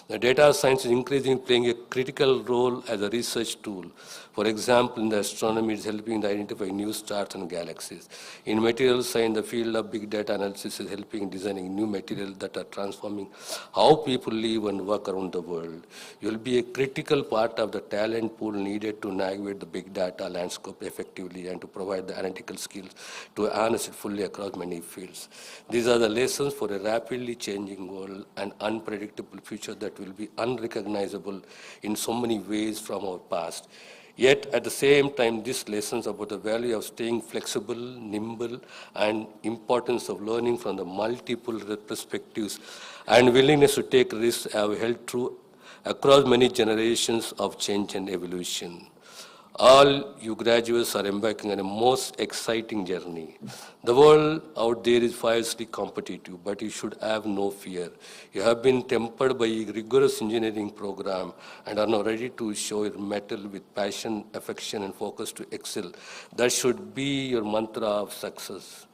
The data science is increasingly playing a critical role as a research tool. For example, in the astronomy, it is helping to identify new stars and galaxies. In material science, the field of big data analysis is helping in designing new materials that are transforming how people live and work around the world. You will be a critical part of the talent pool needed to navigate the big data landscape effectively and to provide the analytical skills to harness it fully across many fields. These are the lessons for a rapidly changing world and unpredictable future that will be unrecognizable in so many ways from our past. Yet, at the same time, these lessons about the value of staying flexible, nimble, and importance of learning from the multiple perspectives and willingness to take risks have held true across many generations of change and evolution. All you graduates are embarking on a most exciting journey. The world out there is fiercely competitive, but you should have no fear. You have been tempered by a rigorous engineering program and are now ready to show your mettle with passion, affection, and focus to excel. That should be your mantra of success.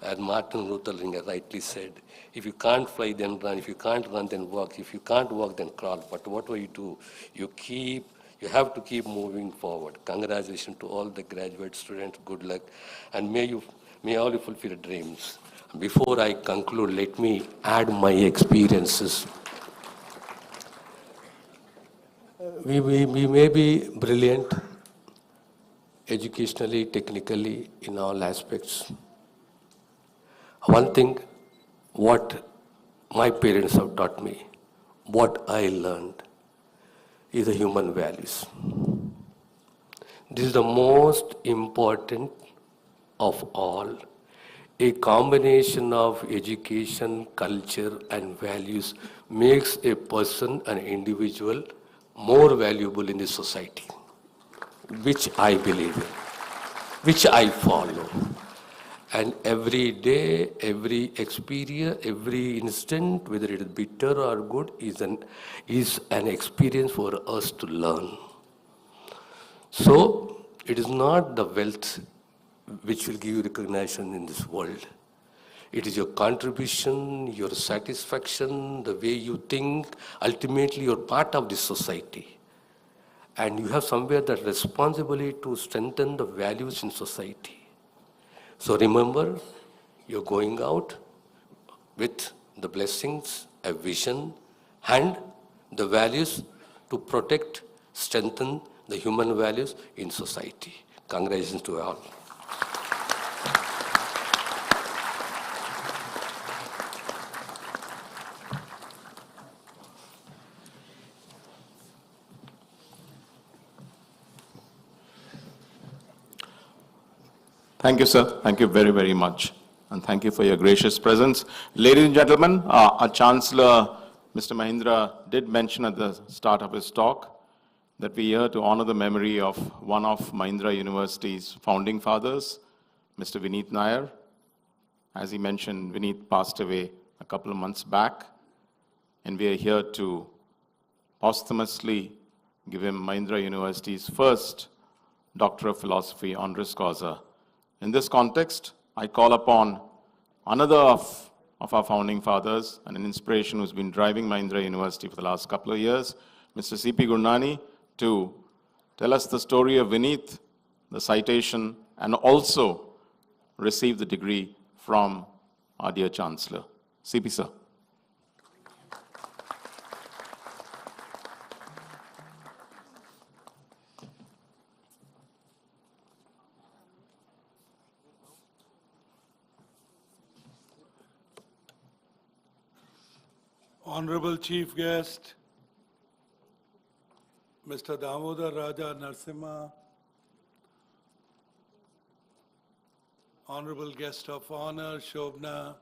As Martin Luther King rightly said, if you can't fly, then run. If you can't run, then walk. If you can't walk, then crawl. But whatever you do, you have to keep moving forward. Congratulations to all the graduate students. Good luck. And may all you fulfill your dreams. Before I conclude, let me add my experiences. We may be brilliant educationally, technically, in all aspects. One thing, what my parents have taught me, what I learned, is the human values. This is the most important of all. A combination of education, culture, and values makes a person, an individual, more valuable in the society, which I believe in, which I follow. And every day, every experience, every instant, whether it is bitter or good, is an experience for us to learn. So, it is not the wealth which will give you recognition in this world. It is your contribution, your satisfaction, the way you think. Ultimately, you're part of this society. And you have somewhere that responsibility to strengthen the values in society. So remember, you're going out with the blessings, a vision, and the values to protect, strengthen the human values in society. Congratulations to all. Thank you, sir. Thank you very, very much. And thank you for your gracious presence. Ladies and gentlemen, our Chancellor, Mr. Mahindra, did mention at the start of his talk that we are here to honor the memory of one of Mahindra University's founding fathers, Mr. Vineet Nair. As he mentioned, Vineet passed away a couple of months back, and we are here to posthumously give him Mahindra University's first Doctor of Philosophy honoris causa. In this context, I call upon another of our founding fathers and an inspiration who's been driving Mahindra University for the last couple of years, Mr. C.P. Gurnani, to tell us the story of Vineet, the citation, and also receive the degree from our dear Chancellor. C.P. sir. Honorable Chief Guest, Mr. Damodar Raja Narasimha, Honorable Guest of Honor, Shobna,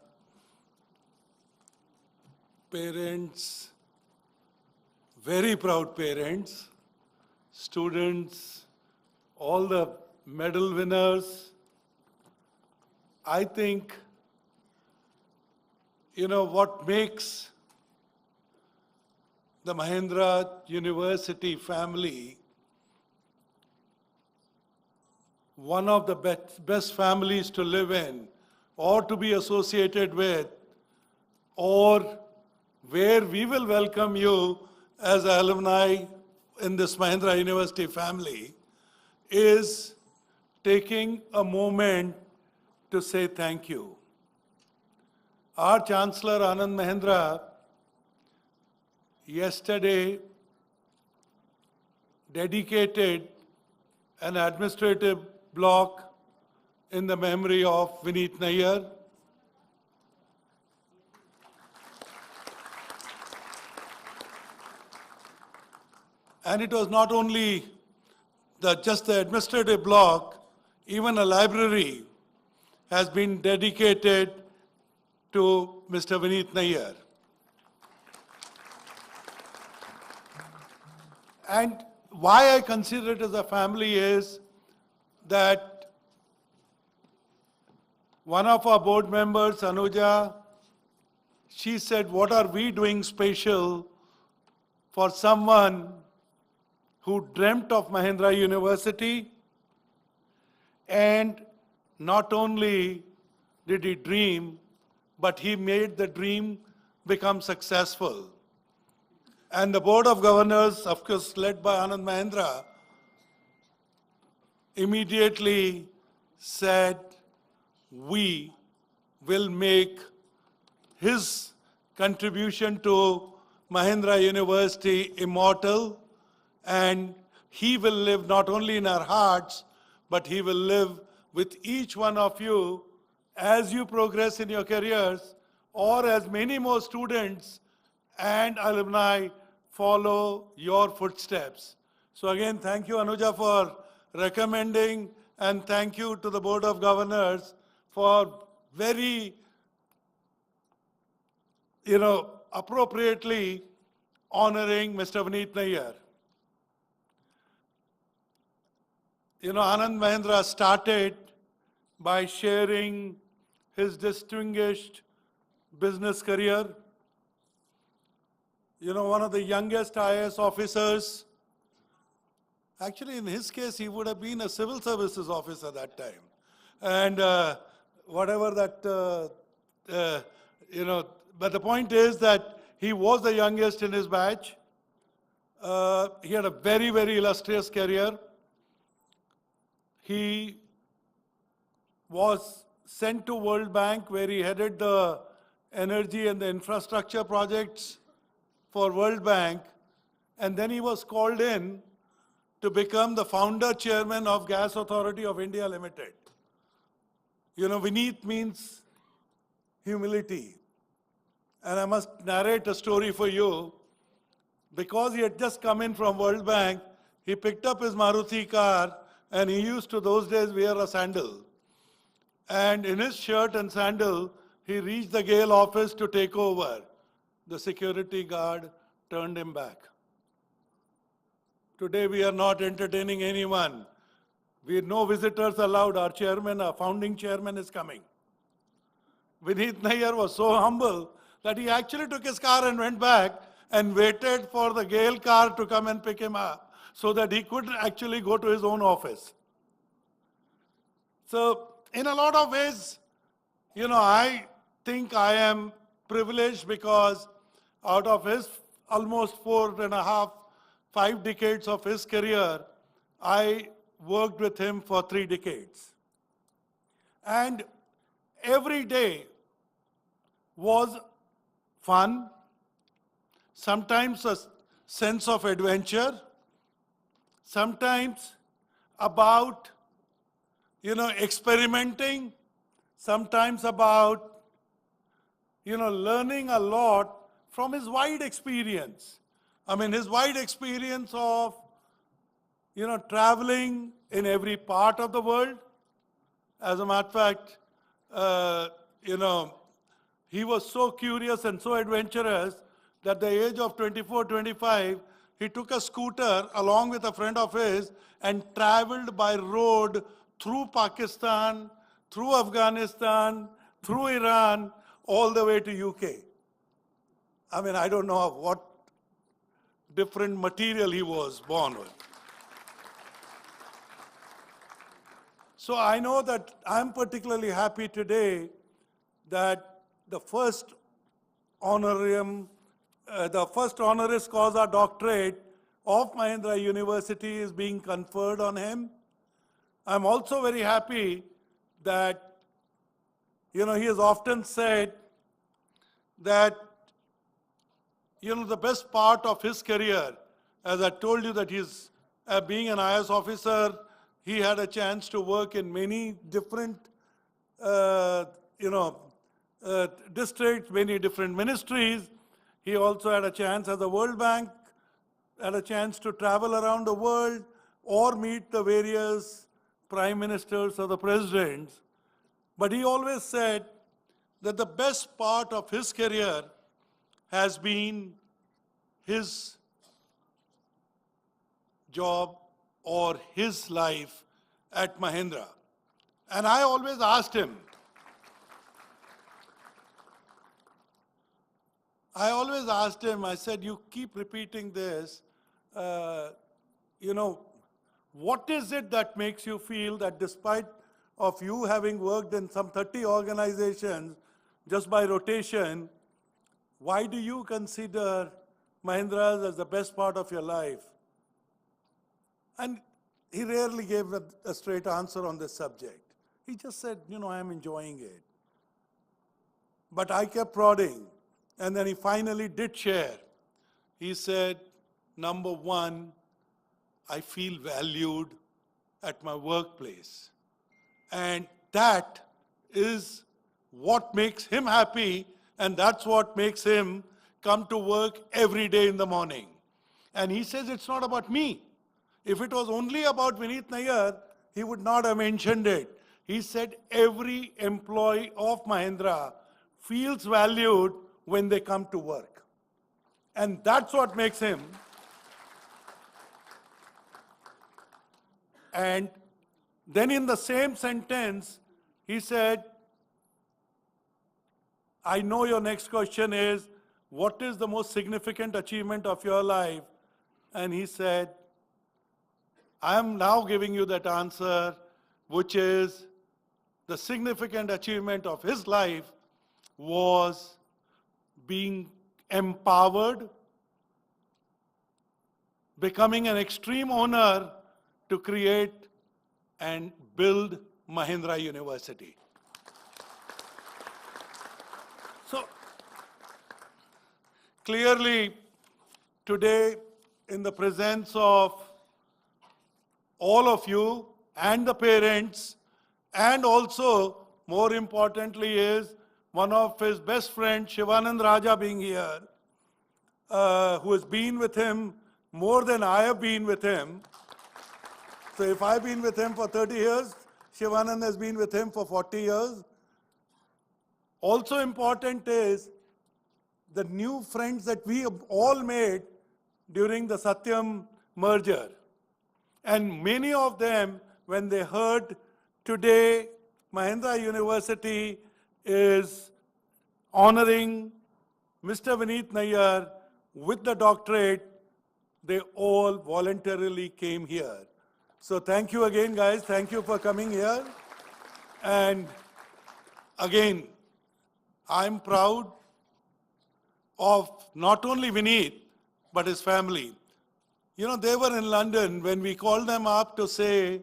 parents, very proud parents, students, all the medal winners. I think, what makes the Mahindra University family one of the best families to live in or to be associated with, or where we will welcome you as alumni in this Mahindra University family, is taking a moment to say thank you. Our Chancellor Anand Mahindra yesterday dedicated an administrative block in the memory of Vineet Nair. And it was not only just the administrative block, even a library has been dedicated to Mr. Vineet Nair. And why I consider it as a family is that one of our board members, Anuja, she said, what are we doing special for someone who dreamt of Mahindra University? And not only did he dream, but he made the dream become successful. And the Board of Governors, of course, led by Anand Mahindra, immediately said, we will make his contribution to Mahindra University immortal, and he will live not only in our hearts, but he will live with each one of you as you progress in your careers, or as many more students and alumni follow your footsteps. So again, thank you, Anuja, for recommending, and thank you to the Board of Governors for very, appropriately honoring Mr. Vineet Nair. Anand Mahindra started by sharing his distinguished business career. One of the youngest IAS officers Actually, in his case, he would have been a civil services officer that time. And whatever that, but the point is that he was the youngest in his batch. He had a very, very illustrious career. He was sent to World Bank, where he headed the energy and the infrastructure projects for World Bank. And then he was called in to become the founder chairman of Gas Authority of India Limited. You know, Vineet means humility. And I must narrate a story for you. Because he had just come in from World Bank, he picked up his Maruti car, and he used to those days wear a sandal. And in his shirt and sandal, he reached the Gale office to take over. The security guard turned him back. Today we are not entertaining anyone. We have no visitors allowed. Our chairman, our founding chairman is coming. Vineet Nayyar was so humble that he actually took his car and went back and waited for the Gale car to come and pick him up so that he could actually go to his own office. So in a lot of ways, I think I am privileged because out of his almost 4.5, 5 decades of his career, I worked with him for 3 decades. And every day was fun, sometimes a sense of adventure, sometimes about, experimenting, sometimes about, learning a lot from his wide experience. I mean, his wide experience of, traveling in every part of the world. As a matter of fact, he was so curious and so adventurous that at the age of 24, 25, he took a scooter along with a friend of his and traveled by road through Pakistan, through Afghanistan, through Iran, all the way to UK. I mean, I don't know of what different material he was born with. So I know that I'm particularly happy today that the first honorarium, the first honoris causa doctorate of Mahindra University is being conferred on him. I'm also very happy that, he has often said that, the best part of his career, as I told you that he's being an IAS officer, he had a chance to work in many different, districts, many different ministries. He also had a chance as a World Bank, had a chance to travel around the world or meet the various prime ministers or the presidents. But he always said that the best part of his career has been his job or his life at Mahindra. And I always asked him, I said, you keep repeating this, what is it that makes you feel that despite of you having worked in some 30 organizations just by rotation, why do you consider Mahindra as the best part of your life? And he rarely gave a straight answer on this subject. He just said, I'm enjoying it. But I kept prodding. And then he finally did share. He said, number one, I feel valued at my workplace. And that is what makes him happy, and that's what makes him come to work every day in the morning. And he says it's not about me. If it was only about Vineet Nayyar, he would not have mentioned it. He said every employee of Mahindra feels valued when they come to work. And that's what makes him. And then in the same sentence, he said, I know your next question is, what is the most significant achievement of your life? And he said, I am now giving you that answer, which is the significant achievement of his life was being empowered, becoming an extreme owner to create and build Mahindra University. So, clearly, today, in the presence of all of you and the parents, and also, more importantly, is one of his best friends, Shivanand Raja, being here, who has been with him more than I have been with him. So if I've been with him for 30 years, Shivanand has been with him for 40 years. Also important is the new friends that we have all made during the Satyam merger. And many of them, when they heard today Mahindra University is honoring Mr. Vineet Nayyar with the doctorate, they all voluntarily came here. So thank you again, guys. Thank you for coming here. And again, I'm proud of not only Vineet, but his family. You know, they were in London when we called them up to say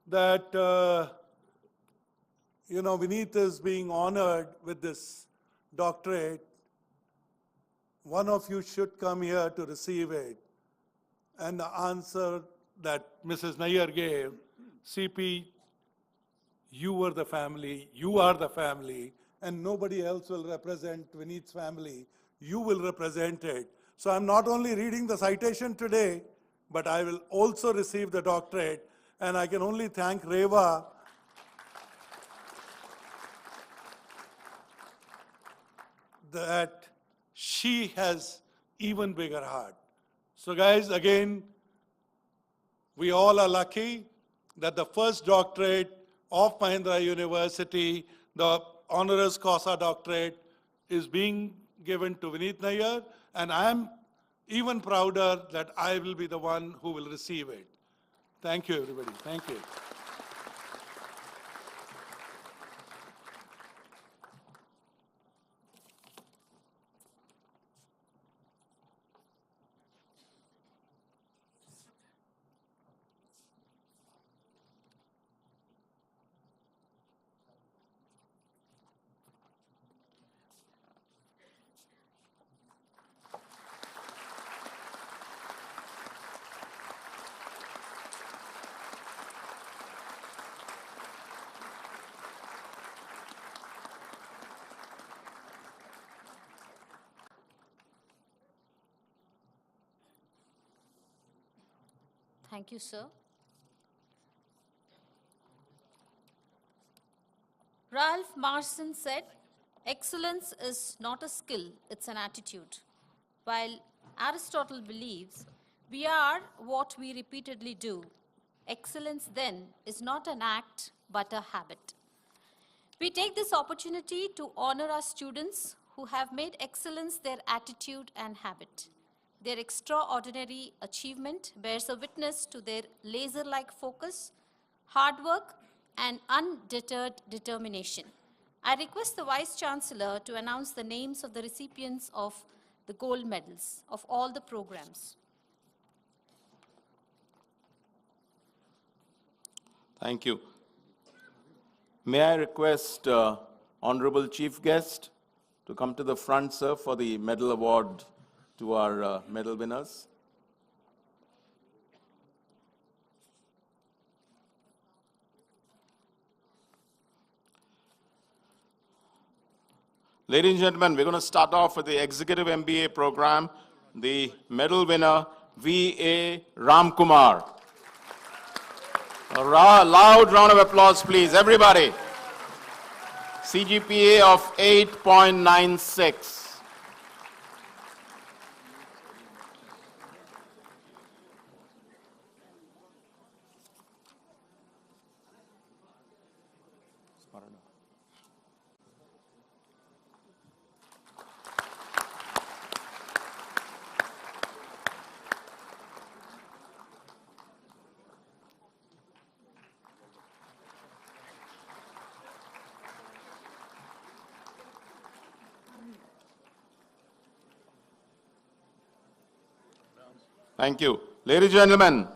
that, Vineet is being honored with this doctorate. One of you should come here to receive it. And the answer that Mrs. Nayyar gave, CP, you were the family, you are the family, and nobody else will represent Vineet's family. You will represent it. So I'm not only reading the citation today, but I will also receive the doctorate. And I can only thank Reva that she has even bigger heart. So guys, again, we all are lucky that the first doctorate of Mahindra University, the honoris causa doctorate, is being given to Vineet Nayyar, and I am even prouder that I will be the one who will receive it. Thank you, everybody. Thank you. Thank you, sir. Ralph Marston said, excellence is not a skill, it's an attitude. While Aristotle believes we are what we repeatedly do, excellence then is not an act, but a habit. We take this opportunity to honor our students who have made excellence their attitude and habit. Their extraordinary achievement bears a witness to their laser-like focus, hard work, and undeterred determination. I request the Vice Chancellor to announce the names of the recipients of the gold medals of all the programs. Thank you. May I request Honorable Chief Guest to come to the front, sir, for the medal award to our medal winners. Ladies and gentlemen, we're going to start off with the Executive MBA program. The medal winner, V.A. Ramkumar. A loud round of applause, please, everybody. CGPA of 8.96. Thank you. Ladies and gentlemen,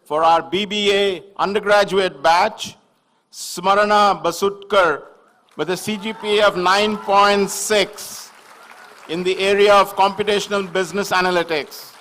for our BBA undergraduate batch, Smarana Basutkar with a CGPA of 9.6 in the area of computational business analytics.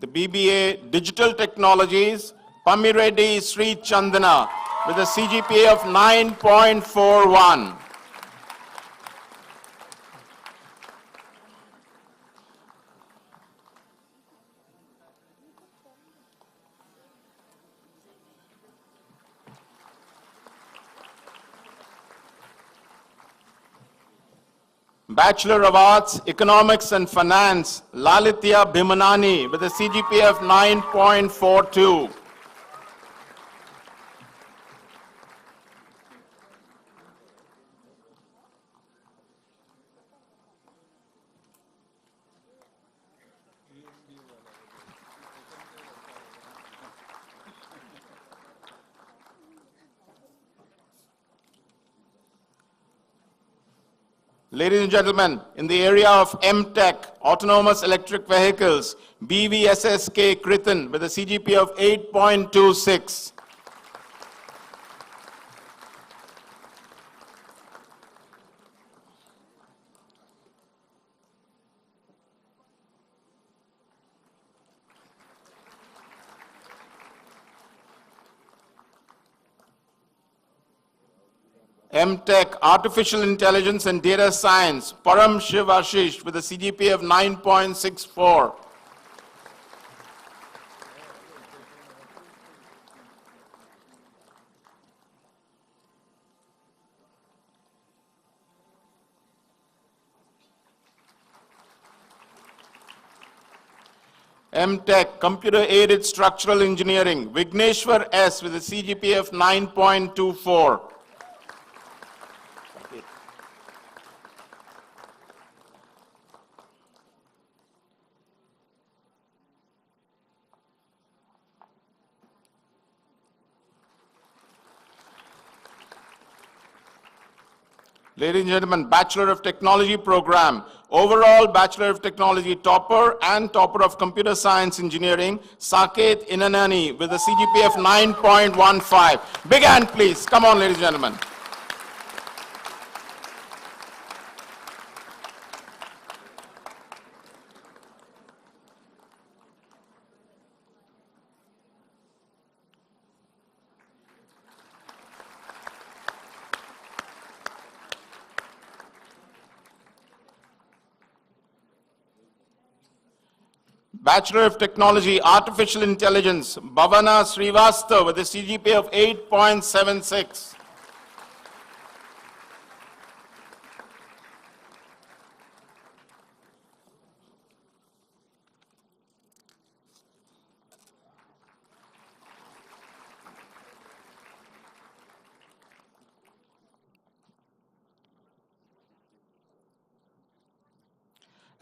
The BBA Digital Technologies, Pamireddy Sri Chandana with a CGPA of 9.41. Bachelor of Arts, Economics and Finance, Lalitya Bhimanani with a CGPA of 9.42. Ladies and gentlemen, in the area of MTech, Autonomous Electric Vehicles, BVSSK Kritan with a CGPA of 8.26. MTech, Artificial Intelligence and Data Science, Param Shiv Ashish with a CGPA of 9.64. MTech, Computer Aided Structural Engineering, Vigneshwar S with a CGPA of 9.24. Ladies and gentlemen, Bachelor of Technology program, overall Bachelor of Technology topper and topper of Computer Science Engineering, Saket Inanani with a CGPA of 9.15. Big hand please, come on ladies and gentlemen. Bachelor of Technology, Artificial Intelligence, Bhavana Srivastava with a CGPA of 8.76.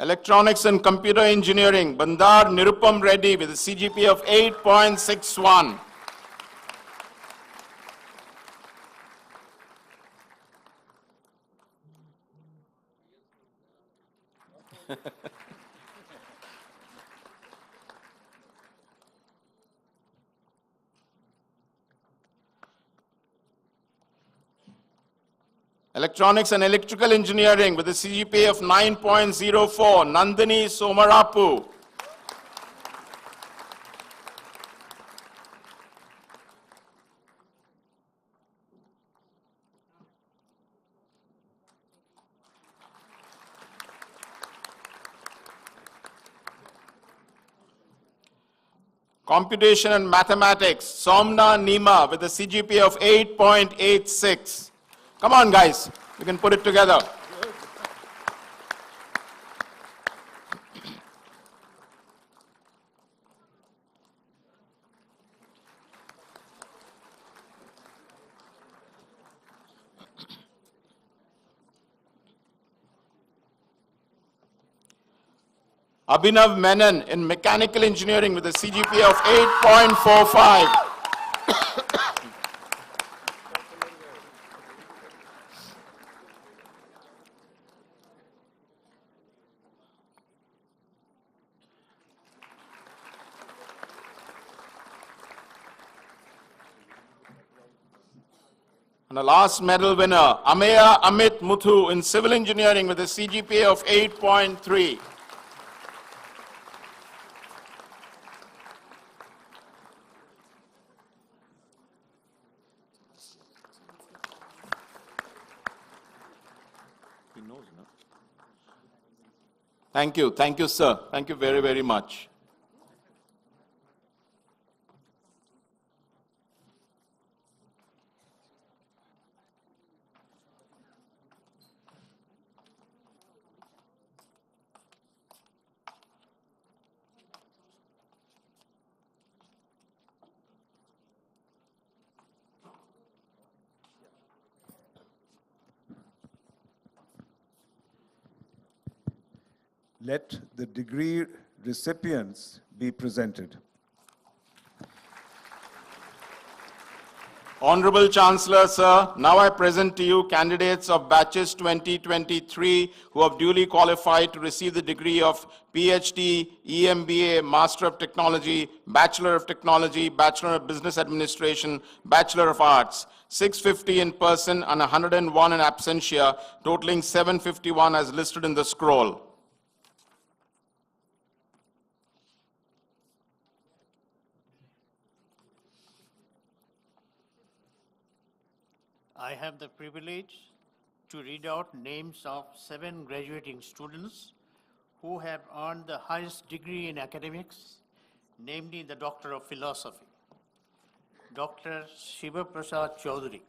Electronics and Computer Engineering, Bandar Nirupam Reddy with a CGPA of 8.61. Electronics and Electrical Engineering with a CGPA of 9.04, Nandini Somarapu. Computation and Mathematics, Somna Nima with a CGPA of 8.86. Come on guys, we can put it together. Abhinav Menon in mechanical engineering with a CGPA of 8.45. And the last medal winner, Ameya Amit Muthu in civil engineering with a CGPA of 8.3. Thank you, sir. Thank you very, very much. Let the degree recipients be presented. Honorable Chancellor, sir, now I present to you candidates of batches 2023 who have duly qualified to receive the degree of PhD, EMBA, Master of Technology, Bachelor of Technology, Bachelor of Business Administration, Bachelor of Arts. 650 in person and 101 in absentia, totaling 751 as listed in the scroll. I have the privilege to read out names of 7 graduating students who have earned the highest degree in academics, namely the Doctor of Philosophy, Dr. Shiva Prasad Chaudhary.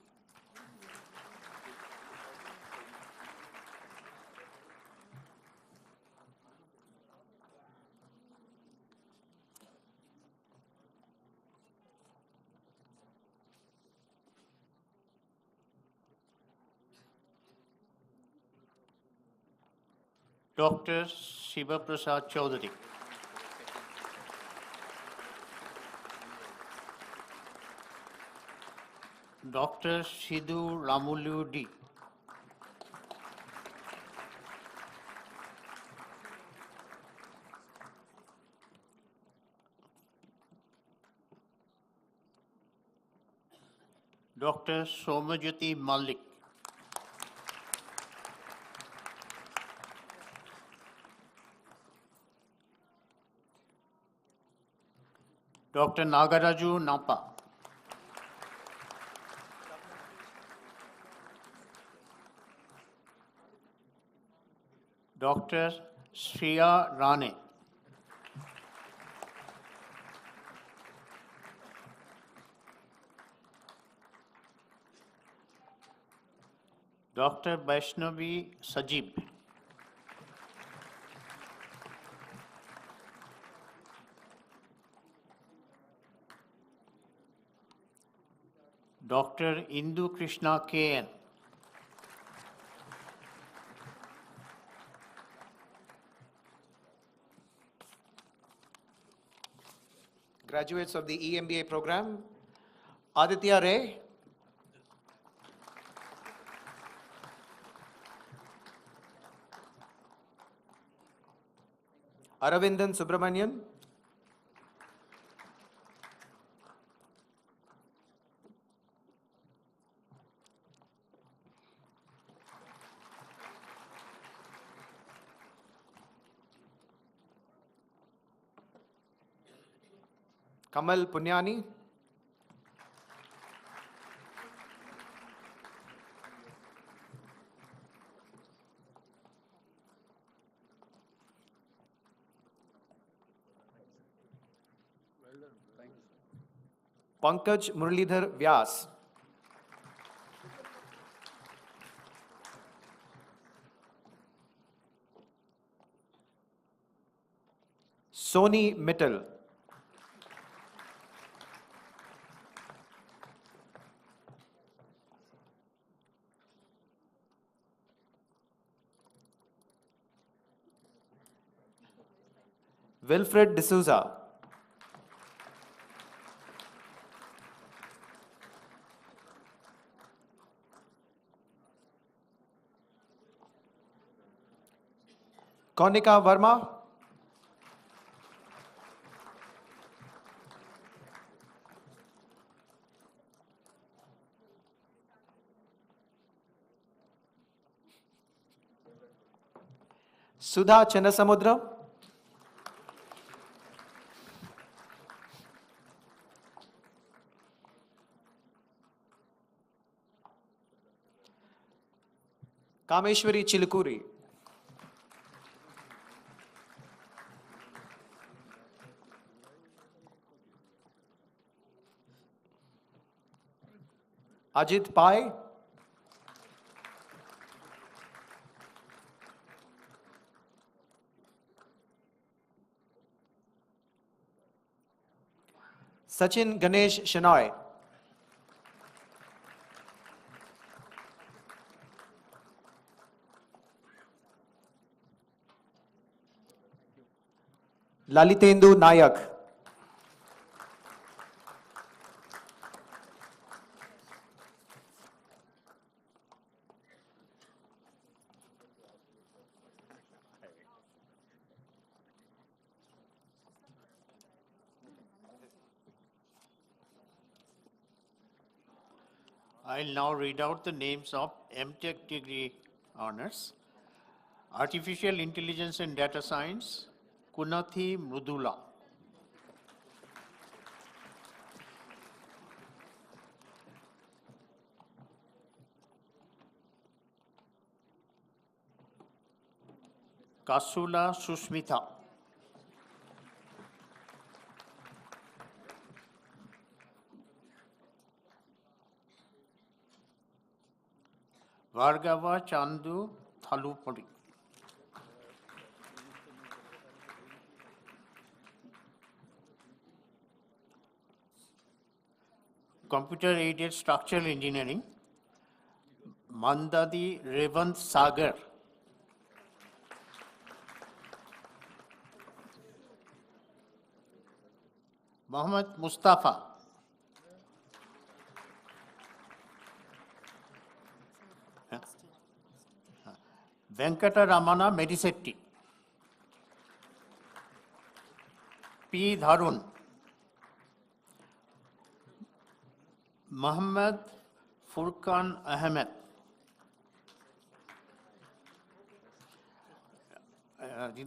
Dr. Shiva Prasad Chaudhary. Dr. Sidhu Ramulu D. Dr. Somajyoti Malik. Dr. Nagaraju Napa. Dr. Shriya Rane. Dr. Vaishnavi Sajib. Dr. Indu Krishna K.N. Graduates of the EMBA program, Aditya Ray, Aravindan Subramanian, Kamal Punyani, Pankaj Muralidhar Vyas, Soni Mittal, Wilfred D'Souza. Konika Verma. Sudha Channasamudra. Kameshwari Chilukuri. Ajit Pai. Sachin Ganesh Shenoy. Lalitendu Nayak. I'll now read out the names of MTech degree honors. Artificial Intelligence and Data Science, Kunathi Mrudula. Kasula Susmitha. Bhargava Chandu Thalupuri. Computer aided structural engineering, Mandadi Revant Sagar. Mohammad Mustafa. Venkata Ramana Medisetti. P. Dharun. Muhammad Furqan Ahmed.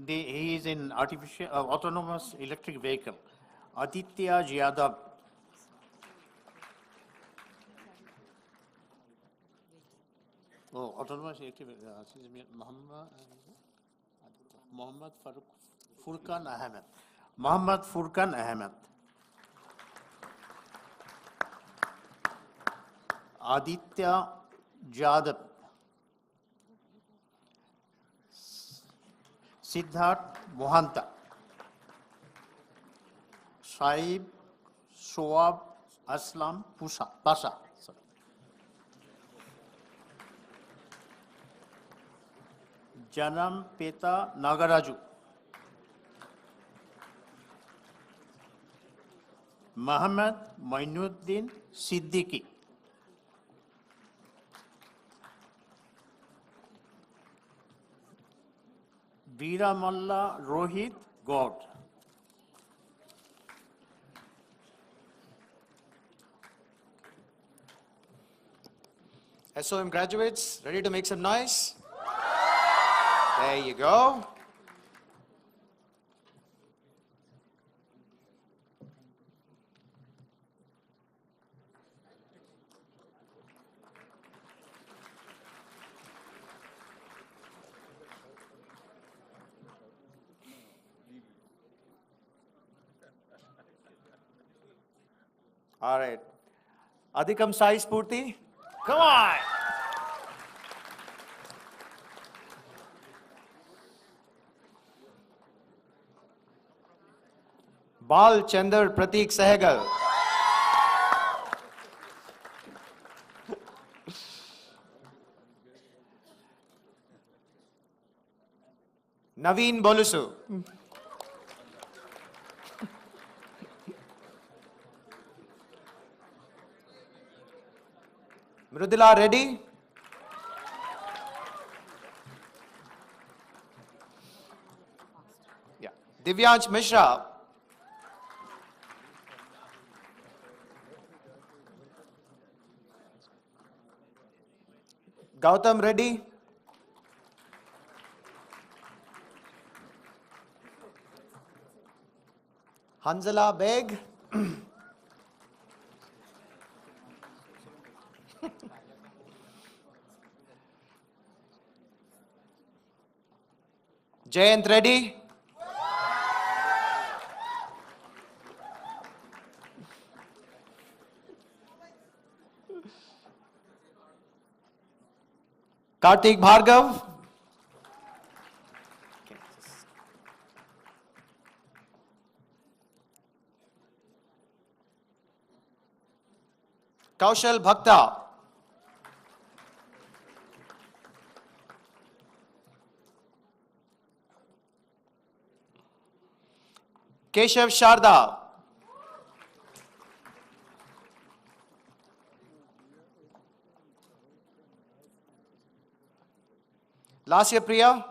He is in autonomous electric vehicle. Aditya Yadav. Oh, autonomous electric vehicle. Muhammad Furqan Ahmed. Muhammad Furqan Ahmed. Aditya Jadab. Siddharth Mohanta. Saib Shoab Aslam Pasha. Janam Peta Nagaraju. Muhammad Mainuddin Siddiqui. Veeramalla Rohit God. SOM graduates, ready to make some noise? There you go. All right. Adhikam Sai Spurti. Come on. Bal Chandar Pratik Sehgal. Naveen Bolusu. Mrudula, ready? Yeah. Divyansh Mishra. Gautam, ready? Hanzala Beg. Jayant, ready? Kartik Bhargav. Kaushal Bhakta. Keshav Sharda. Lasya Priya.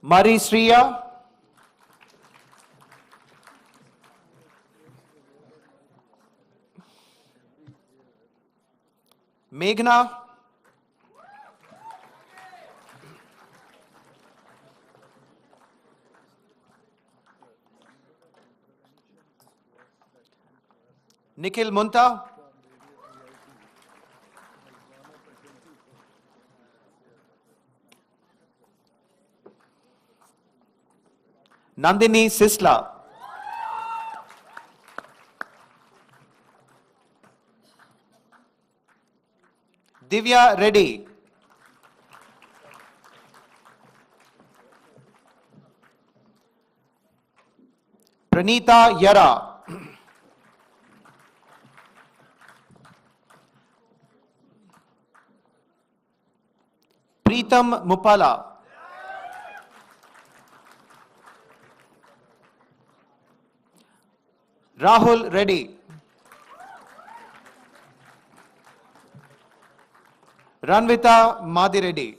Mari Sriya. Meghna. Nikhil Munta. Nandini Sisla. Divya Reddy. Pranita Yara. Pritam Mupala. Rahul Reddy. Ranvita Madireddy.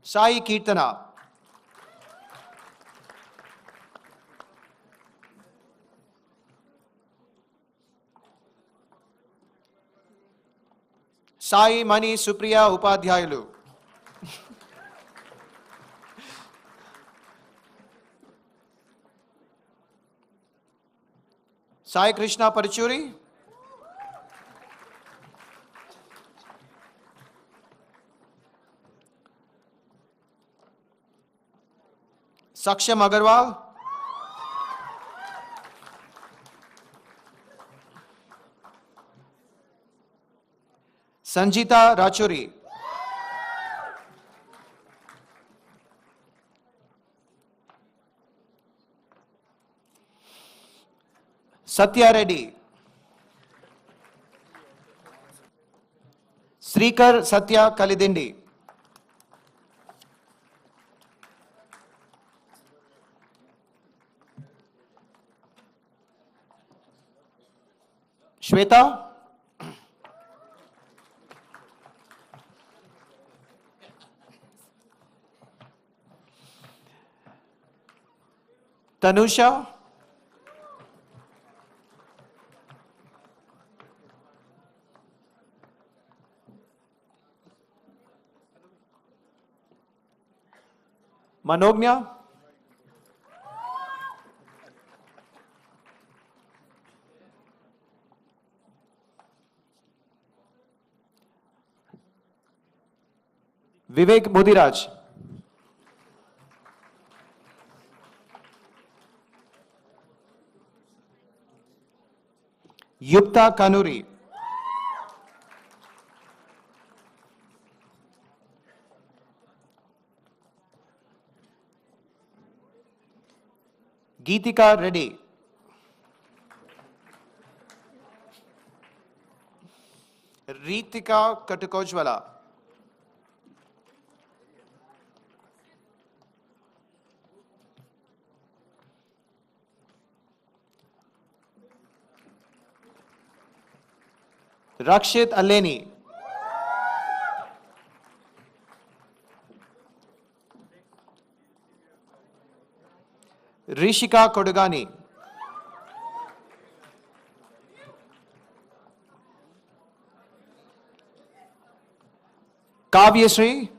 Sai Kirtana. Sai Mani Supriya Upadhyayalu. Sai Krishna Parachuri. Saksham Agarwal. Sanjita Rachuri. Satya Reddy. Srikar Satya Kalidindi. Shweta. Tanusha. Manognya. Vivek Bodhiraj. Yukta Kanuri. Geetika Reddy. Ritika Katukojwala. Rakshit Aleni. Rishika Kodugani. Kavyasri.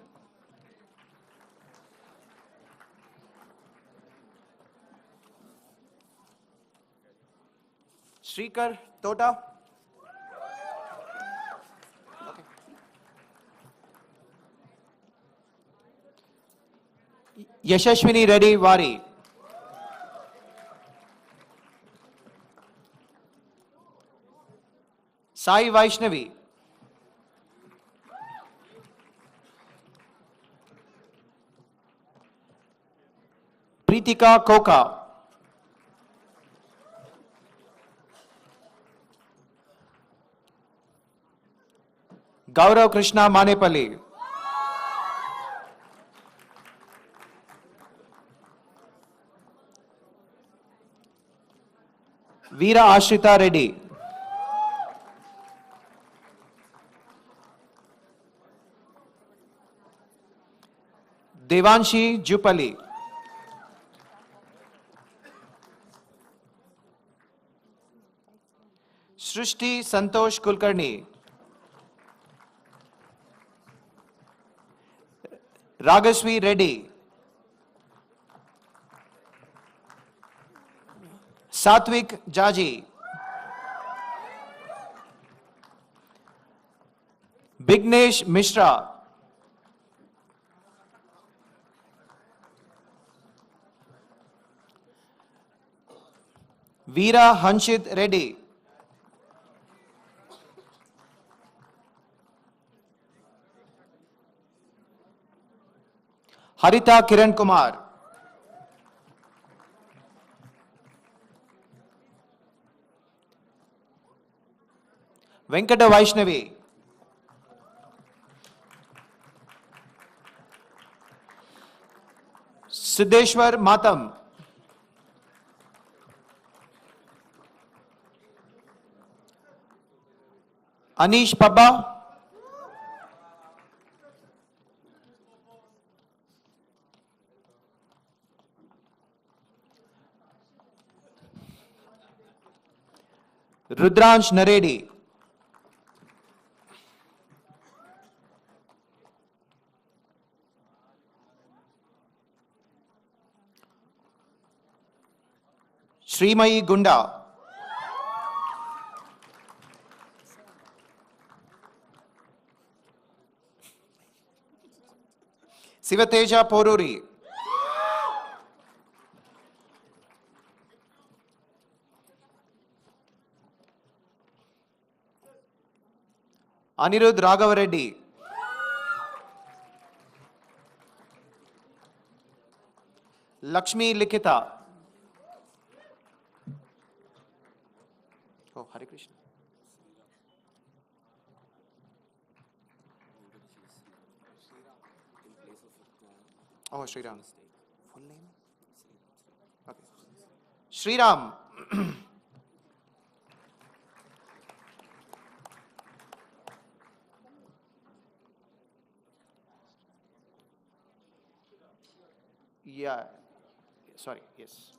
Srikar Tota. Okay. Yashashwini Reddy Vari. Sai Vaishnavi. Pritika Koka. Gaurav Krishna Manepalli. Veera Ashrita Reddy. Devanshi Jupali. Srishti Santosh Kulkarni. Ragasvi Reddy. Satvik Jaji. Bignesh Mishra. Veera Hanshit Reddy. Harita Kiran Kumar. Venkata Vaishnavi. Siddheshwar Matam. Anish Pabba. Rudransh Naredi. Srimayi Gunda. Sivateja Poruri. Anirudh Raghav-Reddy. Lakshmi Likita. Oh, Hare Krishna. Oh, Sriram. Full name? Okay. Sriram. Yeah. Sorry, yes.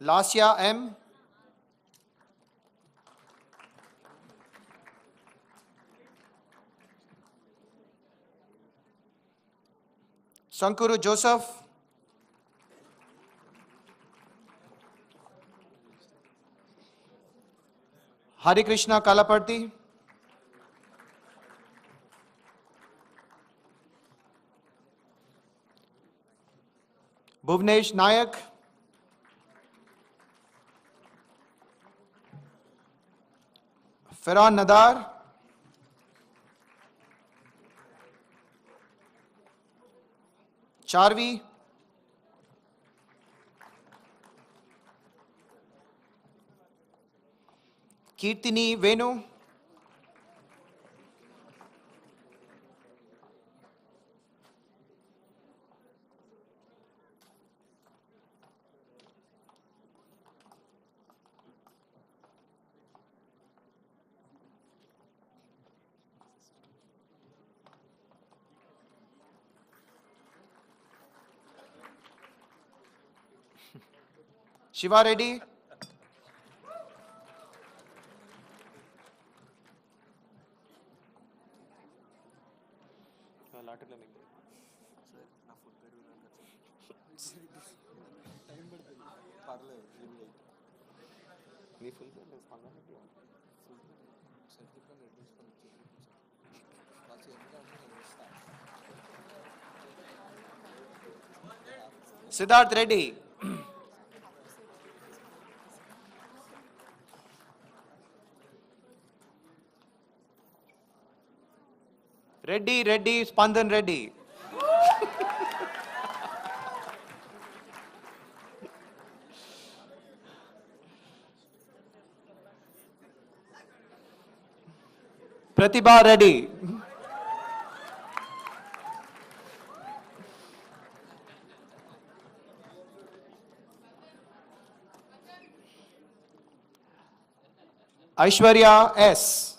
Lasya M. Sankuru Joseph. Hare Krishna Kalaparti. Bhuvnesh Nayak. Farhan Nadar. Charvi. Kirtini Venu. Shiva Reddy. Siddharth Reddy. Reddy, Spandan Reddy. Pratibha Reddy. Aishwarya S.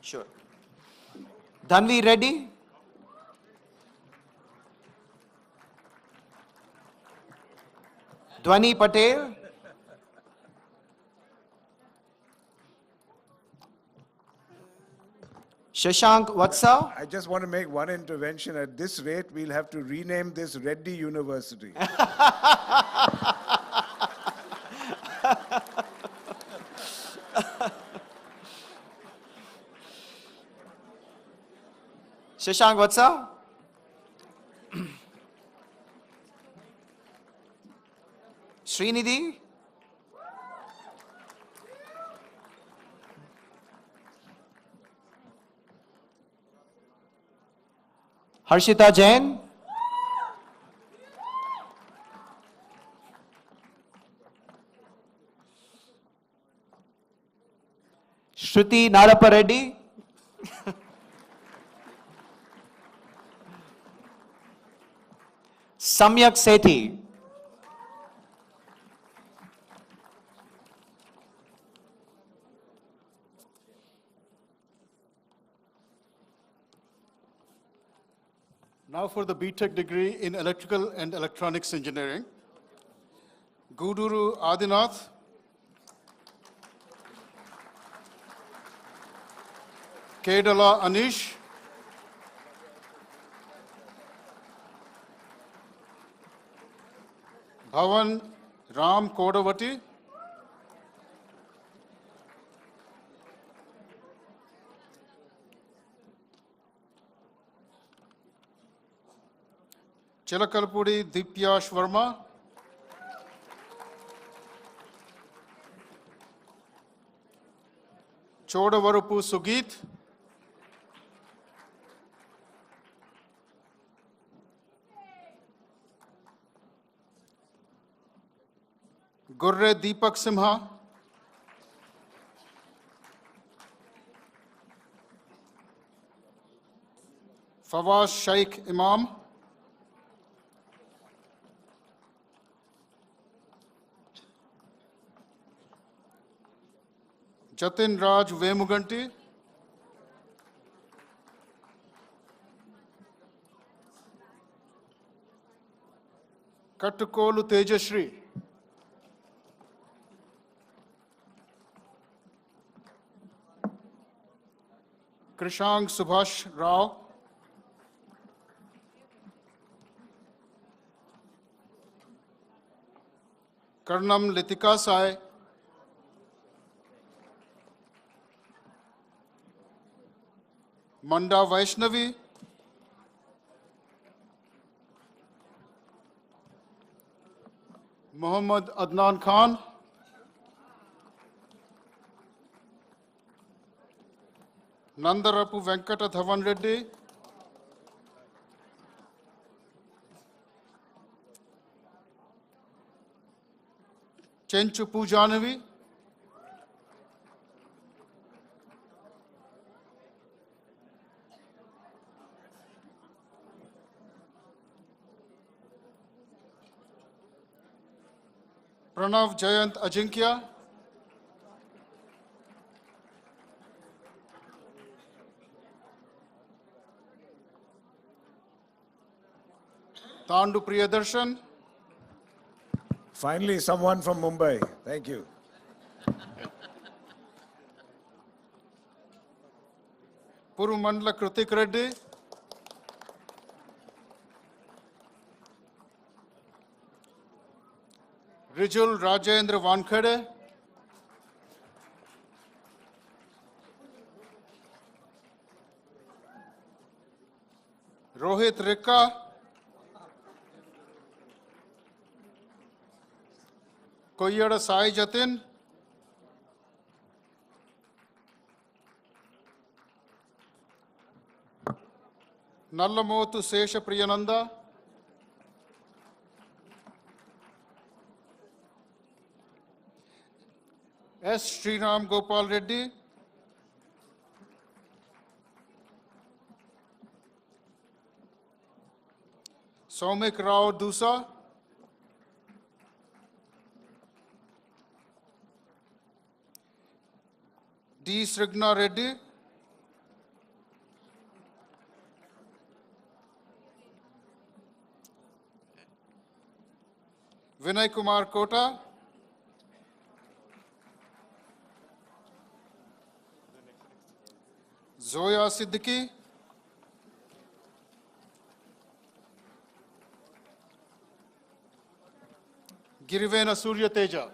Sure. Dhanvi Reddy. Dhwani Patel. Shashank Vatsa. I just want to make one intervention. At this rate, we'll have to rename this Reddy University. Shashank Vatsa. Srinidhi. Harshita Jain. Shruti Narappa Reddy. Samyak Sethi. Now for the BTech degree in Electrical and Electronics Engineering. Guduru Adinath. Kedala Anish. Bhavan Ram Kodavati. Chilakalpudi Dipyash Verma. Chodavarupu Sugit. Gurre Deepak Simha. Fawaz Shaikh Imam. Jatin Raj Vemuganti. Kattukolu Tejashri. Krishang Subhash Rao. Karnam Litika Sai. Manda Vaishnavi. Muhammad Adnan Khan. Nandarapu Venkata Dhavan Reddy. Chenchu Pujanavi, Pranav Jayant Ajinkya, Tandu Priyadarshan, Finally, someone from Mumbai. Thank you. Purumandla Kritik Reddy, Rijul Rajendra Wankhede, Rohit Rikka, Koyada Sai Jatin, Nallamotu Sesha Priyananda, S. Sriram Gopal Reddy, Soumik Rao Dusa, D. Srigna Reddy, Vinay Kumar Kota, Zoya Siddiqui, Girivena Surya Teja.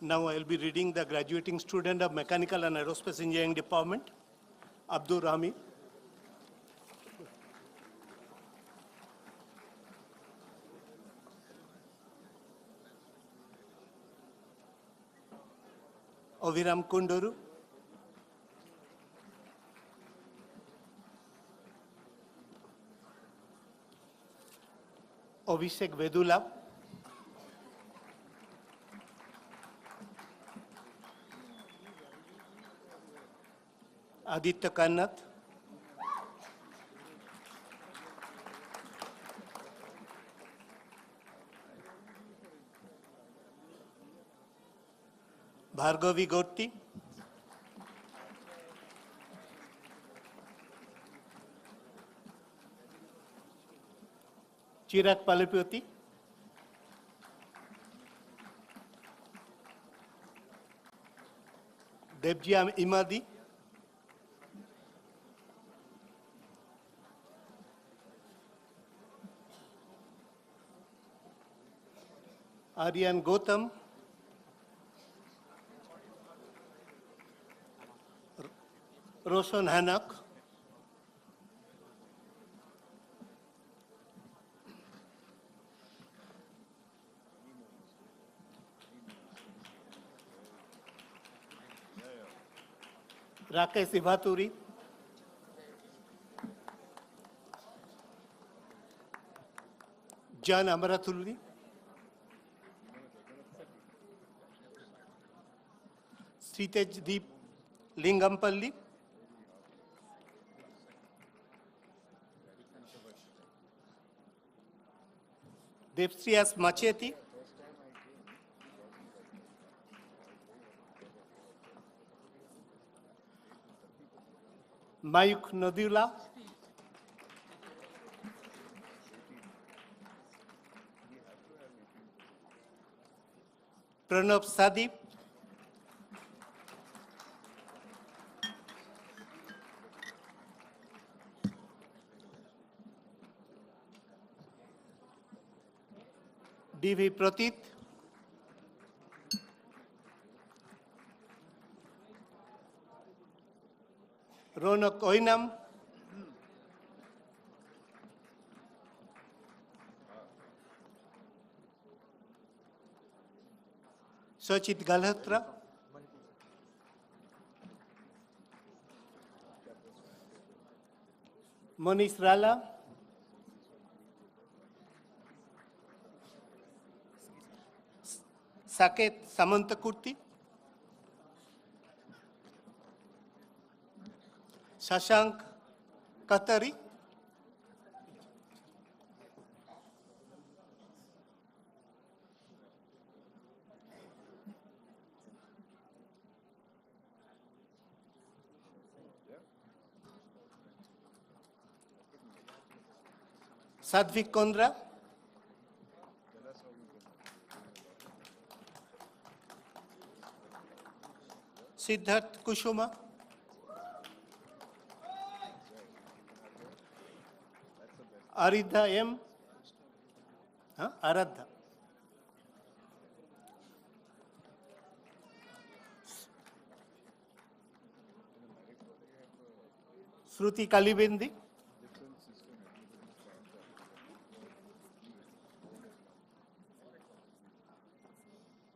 Now I will be reading the graduating student of Mechanical and Aerospace Engineering Department, Abdur Rahmi. Oviram Kunduru, Abhishek Vedula, Aditya Kannath, Bhargavi Gotti, Chirag Palipoti, Debjiam Imadi, Aryan Gautam, Roshan Hanak, Rakesh Ivaturi, Jan Amarathulli, Sritej Deep Lingampalli, Devsriyas Macheti, Mayuk Nadula, Pranab Sadip, DV Pratit, Ronak Oinam, Sachit Galhotra, Monish Rala, Saket Samantakurti, Shashank Katari, Sadvik Kondra, Siddharth Kushuma, Aridha M. Aradha. Shruti Kalibindi.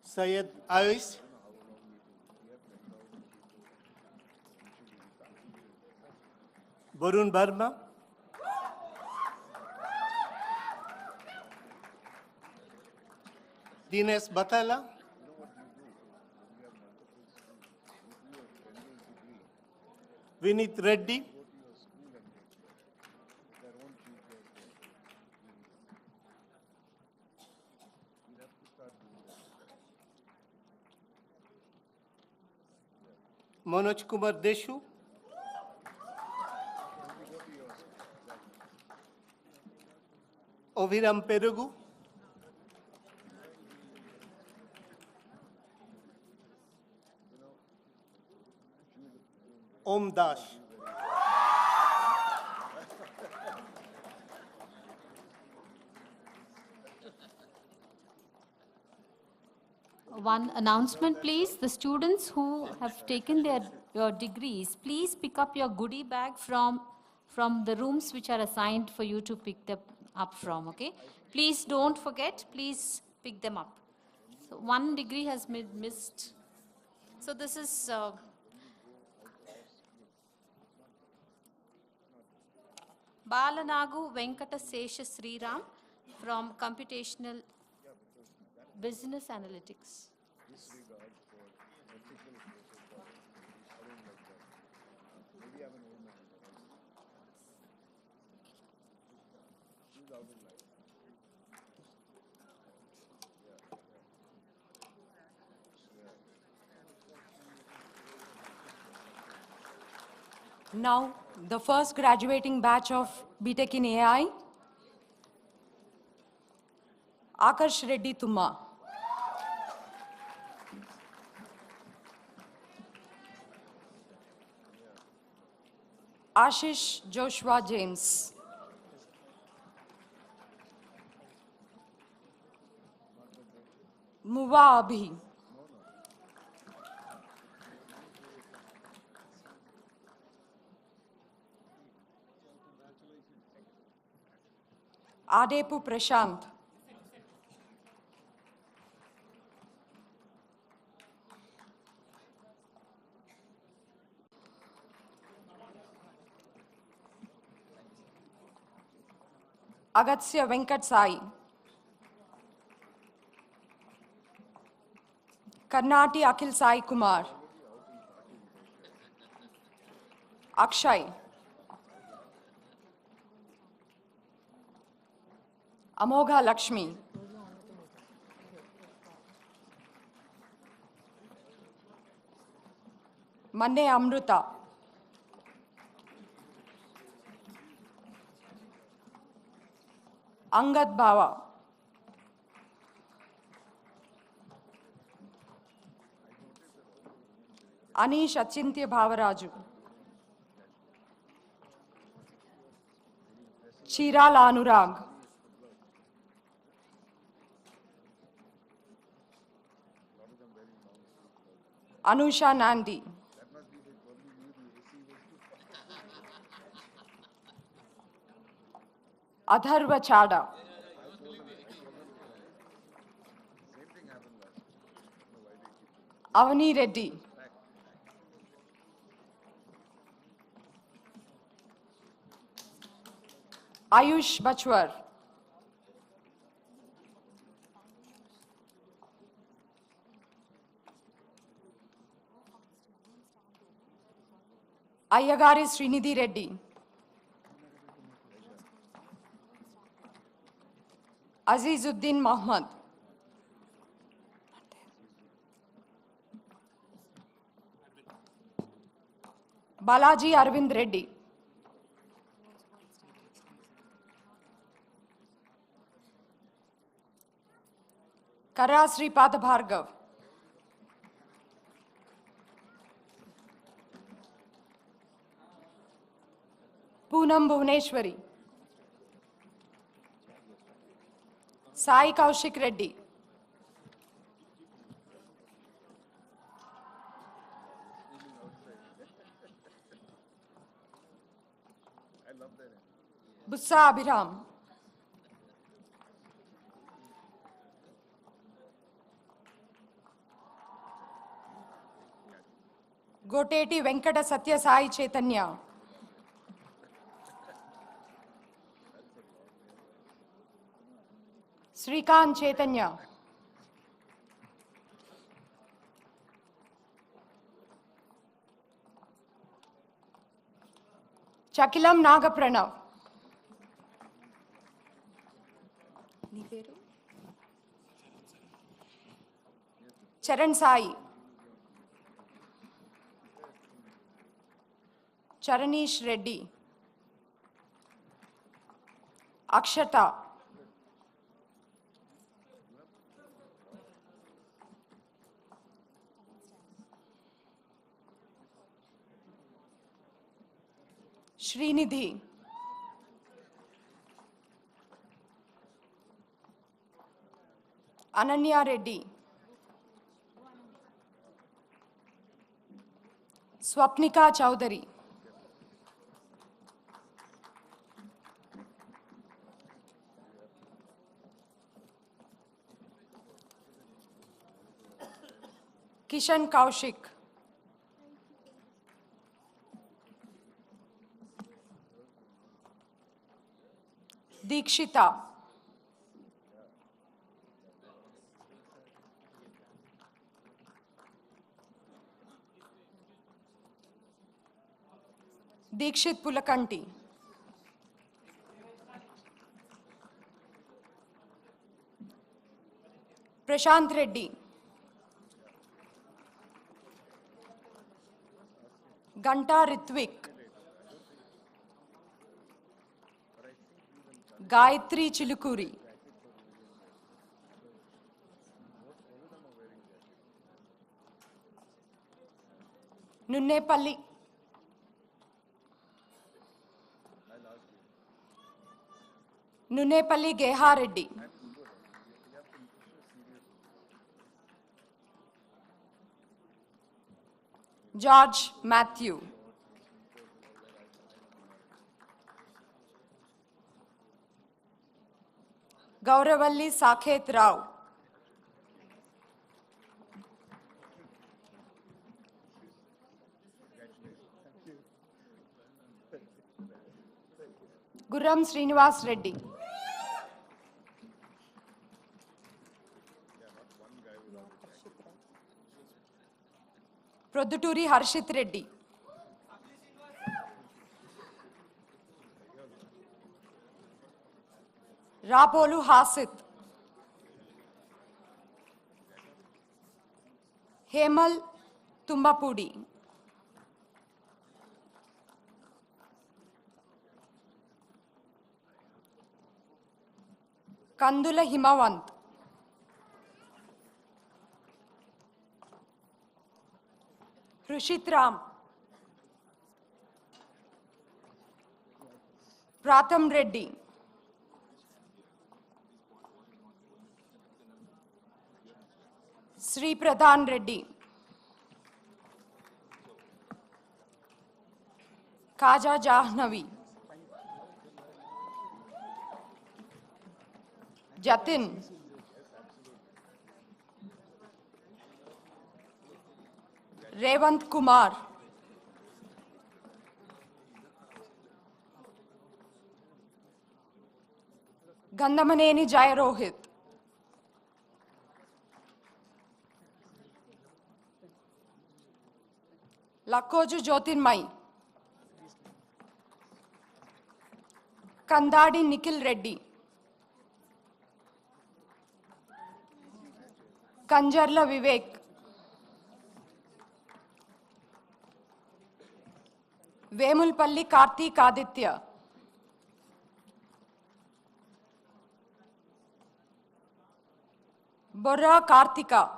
Syed Ayush. Varun Verma. Dinesh Batala. Vinit Reddy. Manoj Kumar Deshu. Oviram Perugu. Om Das. One announcement, please. The students who have taken their degrees, please pick up your goodie bag from the rooms which are assigned for you to pick them up from, okay? Please don't forget, please pick them up. So one degree has been missed. So this is Balanagu Venkata Sesha Sriram from Computational Business Analytics. Now, the first graduating batch of BTech in AI, Akarsh Reddy Tumma. Ashish Joshua James. Muwa Abhi. Adepu Prashant. Agatsya Venkat Sai. Karnati Akhil Sai Kumar. Akshay. Amogha Lakshmi. Manne Amruta. Angad Bava. Anish Achintya Bhavaraju. Chiral Anurag. Anusha Nandi. Adharva Chada. Avani Reddy. Ayush Bachwar. Ayyagari Srinidhi Reddy. Azizuddin Muhammad. Balaji Arvind Reddy. Kara Sripada Bhargav. Poonam Bhuvaneshwari. Sai Kaushik Reddy. Bussa Abhiram. Goteti Venkata Satya Sai Chaitanya. Srikant Chaitanya. Chakilam Nagapranav. Charan Sai. Charanish Reddy. Akshata. Srinidhi. Ananya Reddy. Swapnika Chowdhury. Kishan Kaushik. Dikshita. Dikshit Pulakanti. Prashant Reddy. Ganta Ritvik. Gayatri Chilukuri. Nunnepalli. Nunnepalli Geha Reddy. George Matthew. Gauravalli Sakhet Rao. Gurram Srinivas Reddy. Produturi Harshit Reddy. Rapolu Hasit. Hemal Tumbapudi. Kandula Himawant. Rushit Ram. Pratham Reddy. Sri Pradhan Reddy. Kaja Jahnavi. Jatin. Revant Kumar. Gandamaneni Jayarohit, Lakkoju Jyotirmai, Kandadi Nikhil Reddy, Kanjarla Vivek, Vemulpalli Karthik Aditya, Borra Karthika,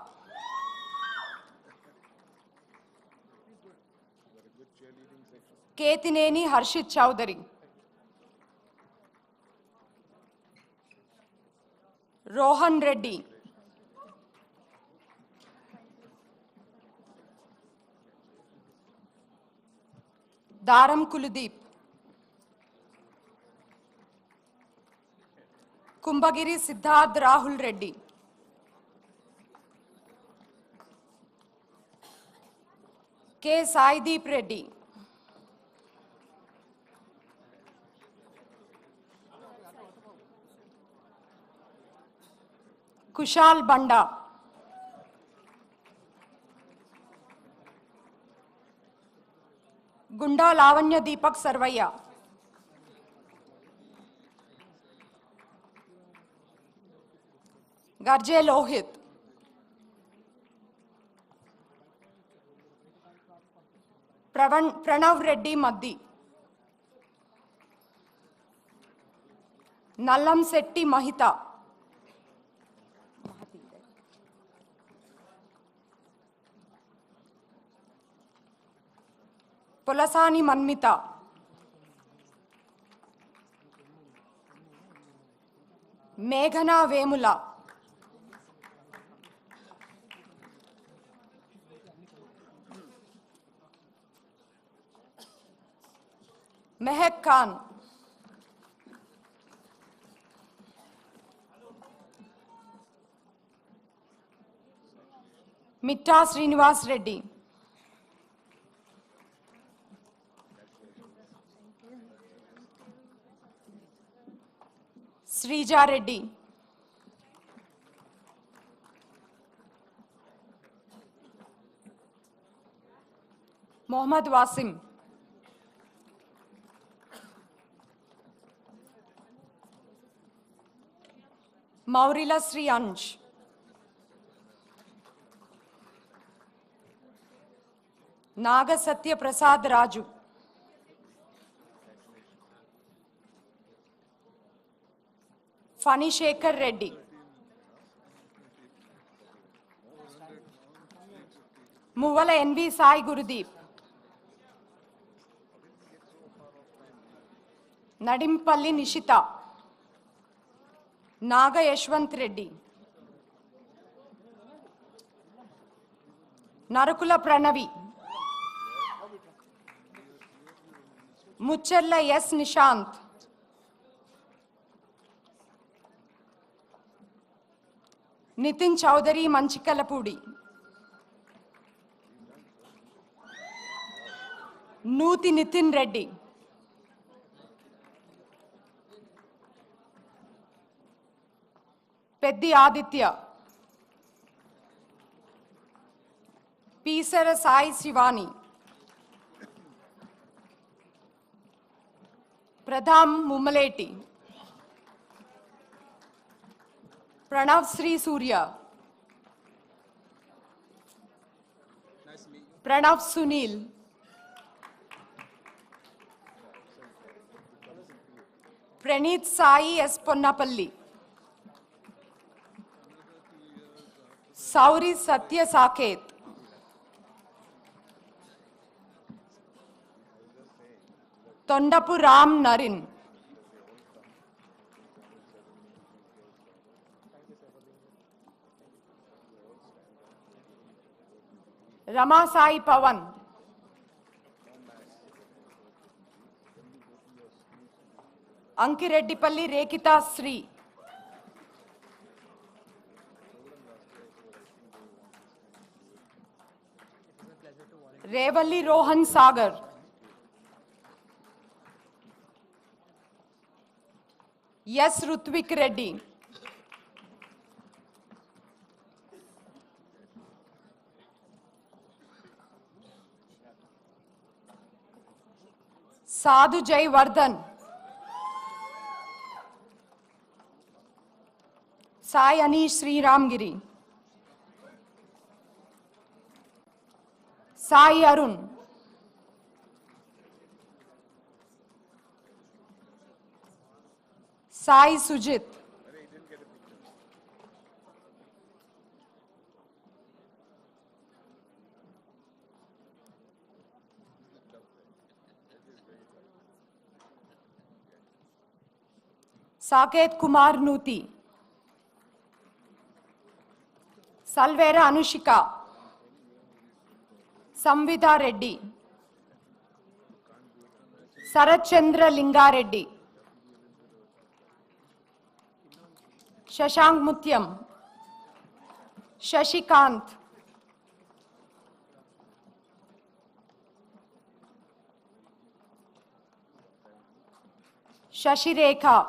Ketineni Harshit Chowdhury, Rohan Reddy, Daram Kuludeep, Kumbagiri Siddharth Rahul Reddy, K. Saideep Reddy, Kushal Banda, Gunda Lavanya Deepak Sarvaiya, Garje Lohit, Pranav Reddy Maddi, Nallam Setti Mahita, Polasani Manmita, Meghana Vemula, Mehak Khan, Mitta Srinivas Reddy, Srija Reddy, Mohammad Wasim, Maurila Sri Anj, Naga Satya Prasad Raju, Fani Shekhar Reddy, Muvala NV Sai Gurudeep, Nadimpalli Nishita, Naga Yashwant Reddy, Narakula Pranavi, Mucharla S. Nishant, Nitin Chowdhury Manchikalapudi, Nuti Nitin Reddy, Peddi Aditya, Pisara Sai Shivani, Pradham Mummaleti, Pranav Sri Surya, Pranav Sunil, Praneeth Sai S. Ponnapalli, Sauri Satya Saket, Tondapu Ram Narin, Rama Sai Pawan, Ankireddipalli Rekita Sri, Revalli Rohan Sagar, S. Rutvik Reddy. Sadhu Jai Vardhan. Sai Anish Sri Ramgiri. Sai Arun. Sai Sujit. Saket Kumar Nuti. Salvera Anushika. Samvita Reddy. Sarat Chandra Linga Reddy. Shashank Mutyam. Shashikant. Shashirekha.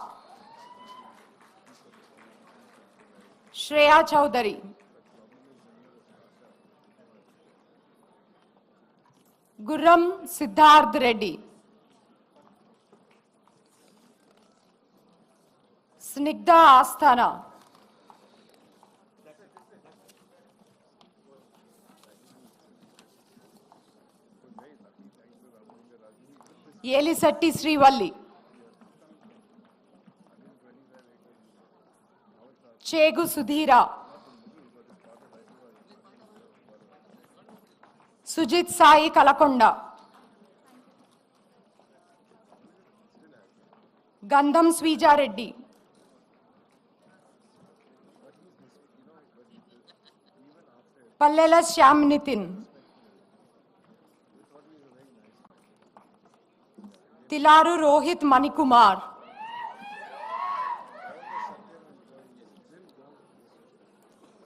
Shreya Chaudhary. Gurram Siddharth Reddy. Snigdha Asthana. Yelisatti Srivalli. Chegu Sudhira. Sujit Sai Kalakonda. Gandham Swija Reddy. Pallela Shyam Nitin. Tilaru Rohit Manikumar.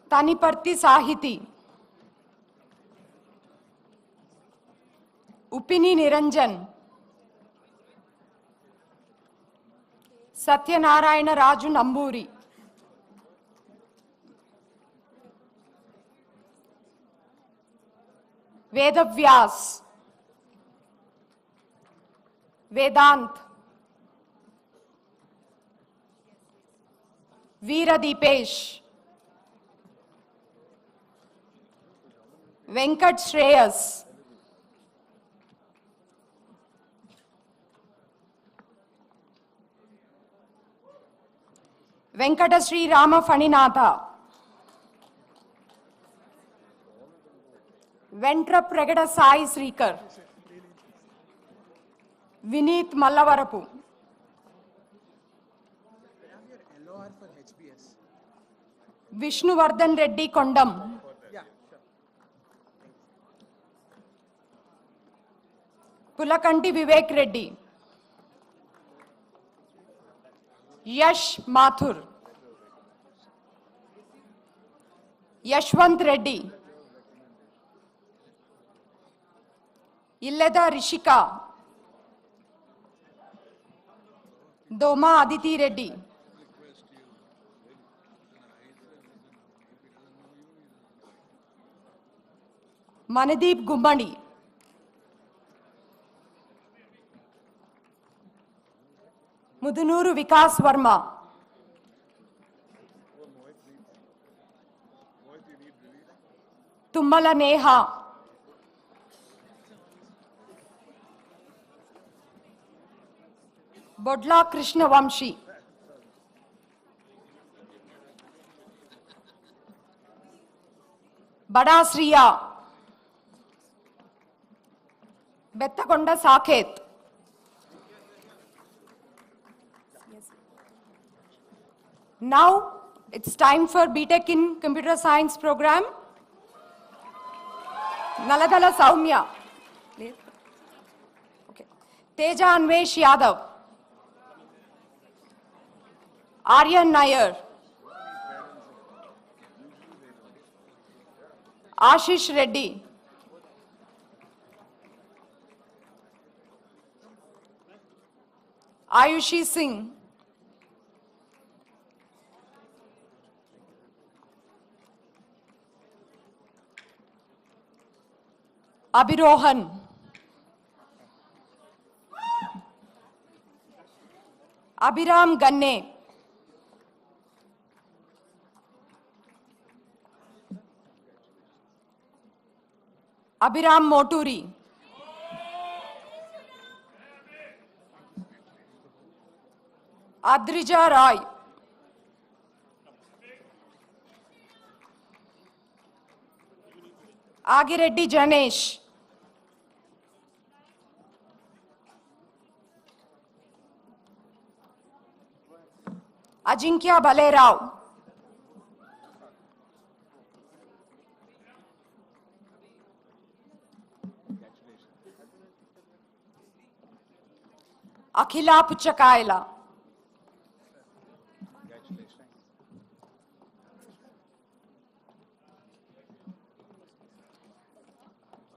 Taniparti Sahiti. Upini Niranjan. Satyanarayana Raju Namburi. Vedavyas. Vedant. Veera Deepesh. Venkat Shreyas. Venkata Sri Rama Faninatha. Ventra Pragada Sai Srikar. Vineet Mallavarapu. Vishnuvardhan Reddy Kondam. Pulakanti Vivek Reddy. Yash Mathur. Yashwant Reddy. Illeda Rishika. Doma Aditi Reddy. Manadeep Gummadi. Mudunuru Vikas Verma. Tummala Neha. Bodla Krishna Vamshi. Bada Sriya. Bettakonda Saket. Now it's time for BTech in Computer Science program. Naladala Saumya. Okay. Teja Anvesh Yadav. Aryan Nair. Ashish Reddy. Ayushi Singh. Abhirohan. Abhiram Ganne. Abhiram Moturi. Adrija Roy. Agireddy Janesh. Ajinkya Balerao. Akhila Puchakaila.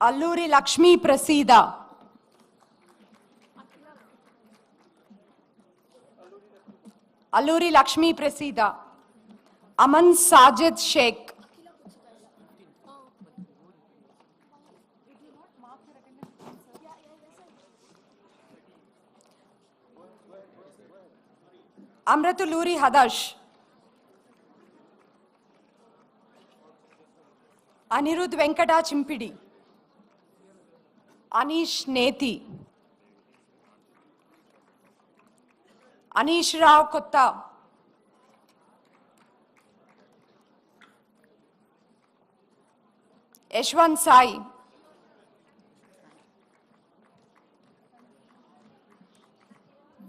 Alluri Lakshmi Prasida. Alluri Lakshmi Prasida. Aman Sajid Sheikh. Amratuluri Hadash. Anirudh Venkata Chimpidi. Anish Neti. Anish Rao Kotta. Yashwant Sai.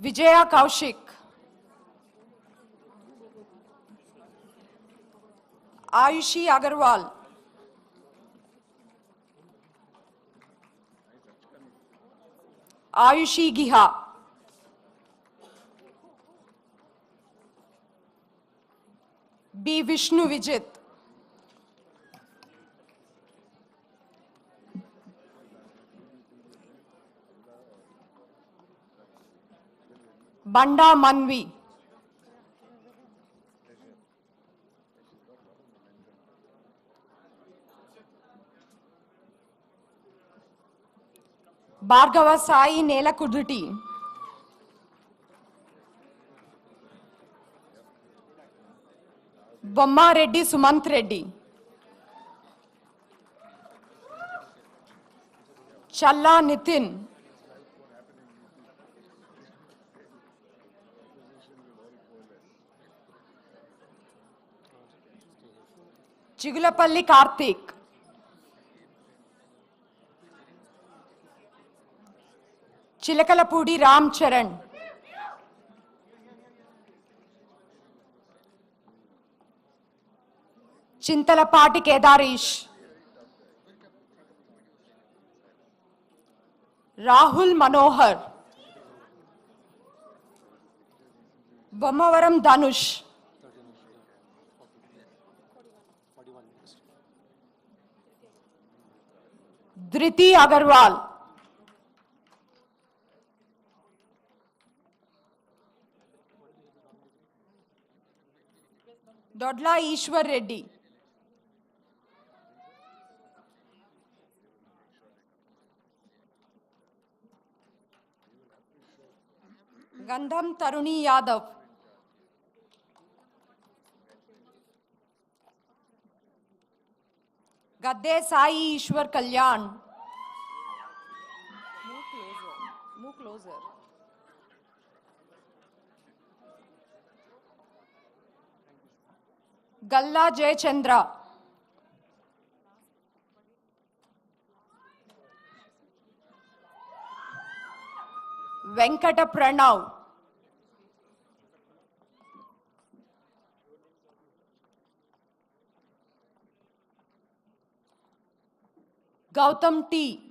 Vijaya Kaushik. Ayushi Agarwal. Ayushi Giha. B. Vishnu Vijit. Banda Manvi. Bhargava Sai Nelakuditi. Bomma Reddy Sumant Reddy. Challa Nitin. Chigulapalli Karthik. Chilakalapudi Ram Charan. Chintalapati Kedarish. Rahul Manohar. Bommavaram Dhanush. Dhriti Agarwal. Dodla Ishwar Reddy. Gandham Taruni Yadav. Gadde Sai Ishwar Kalyan. Move closer. Galla Jayachandra. Venkata Pranav. Gautam T.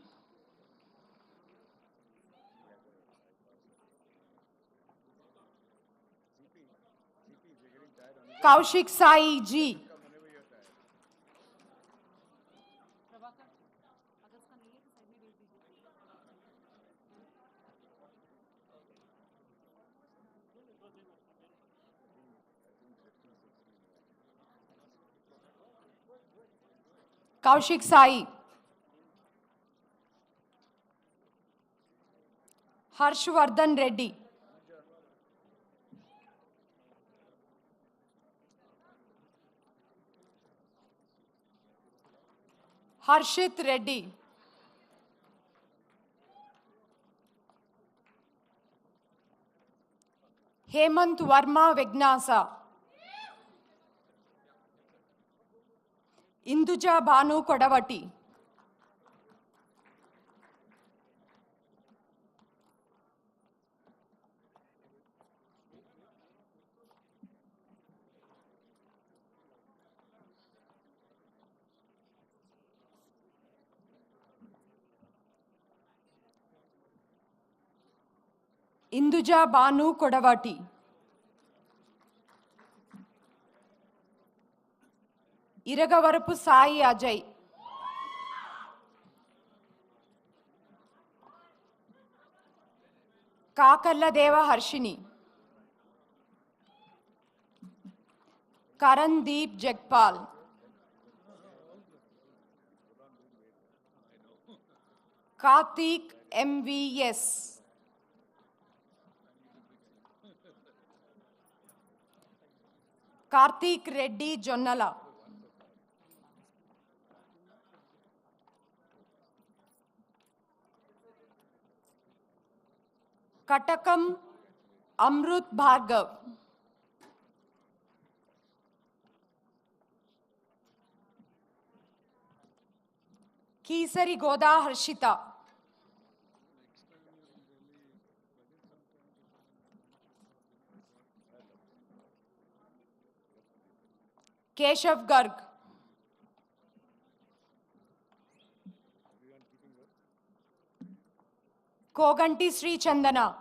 Kaushik Sai G. Kaushik Sai. Harshvardhan Reddy. Harshit Reddy. Hemant Verma Vignasa. Induja Bhanu Kodavati. Induja Bhanu Kodavati. Iragavarapu Sai Ajay. Kakalla Deva Harshini. Karandeep Jagpal. Karthik MVS. Karthik Reddy Jonnala. Katakam Amrut Bhargav. Kesari Goda Harshita. Keshav Garg. Koganti Sri Chandana.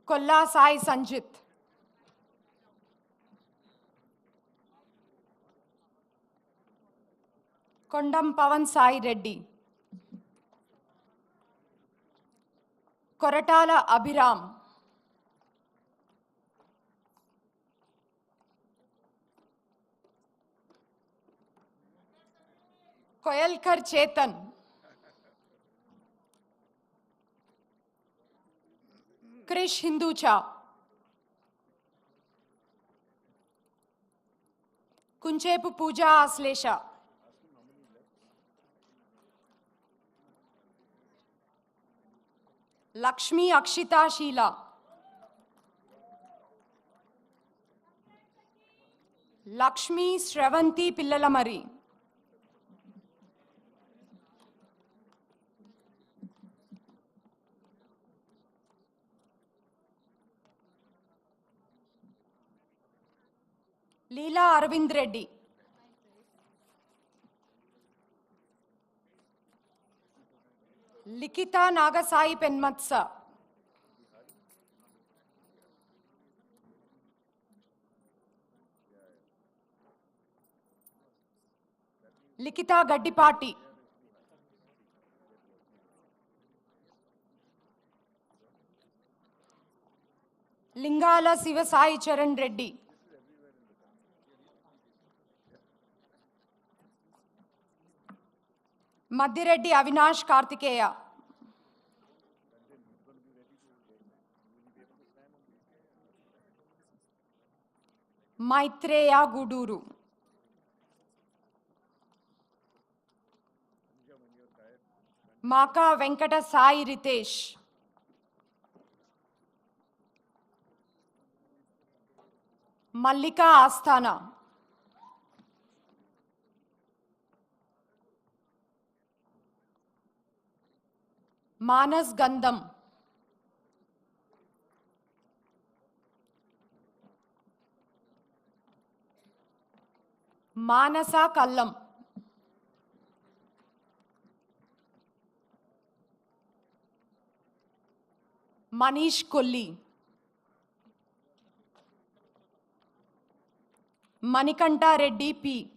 Kolla Sai Sanjit. Kondam Pavan Sai Reddy. Koratala Abhiram. Koyalkar Chetan. Krish Hinducha. Kunchepu Pooja Aslesha. Lakshmi Akshita Sheila. Lakshmi Sravanti Pillalamari. Leela Arvind Reddy. Likita Nagasai Penmatsa. Likita Gaddipati. Lingala Sivasai Charan Reddy. Madhireddy Avinash Kartikeya. Maitreya Guduru. Maka Venkata Sai Ritesh. Mallika Asthana. Manas Gandham. Manasa Kallam. Manish Kolli. Manikanta Reddy P.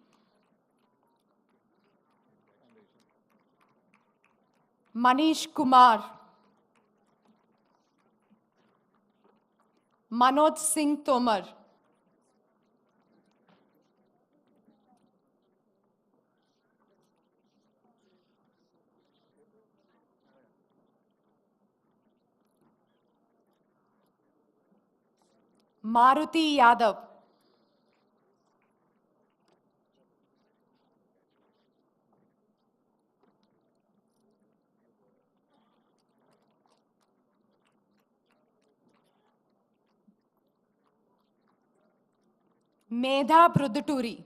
Manish Kumar. Manoj Singh Tomar. Maruti Yadav. Medha Pruduturi.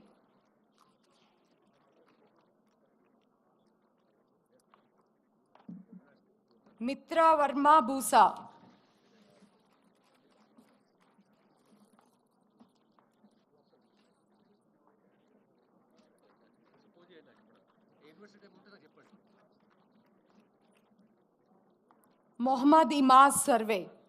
Mitra Varma Busa. Mohammad Imaz Sarve.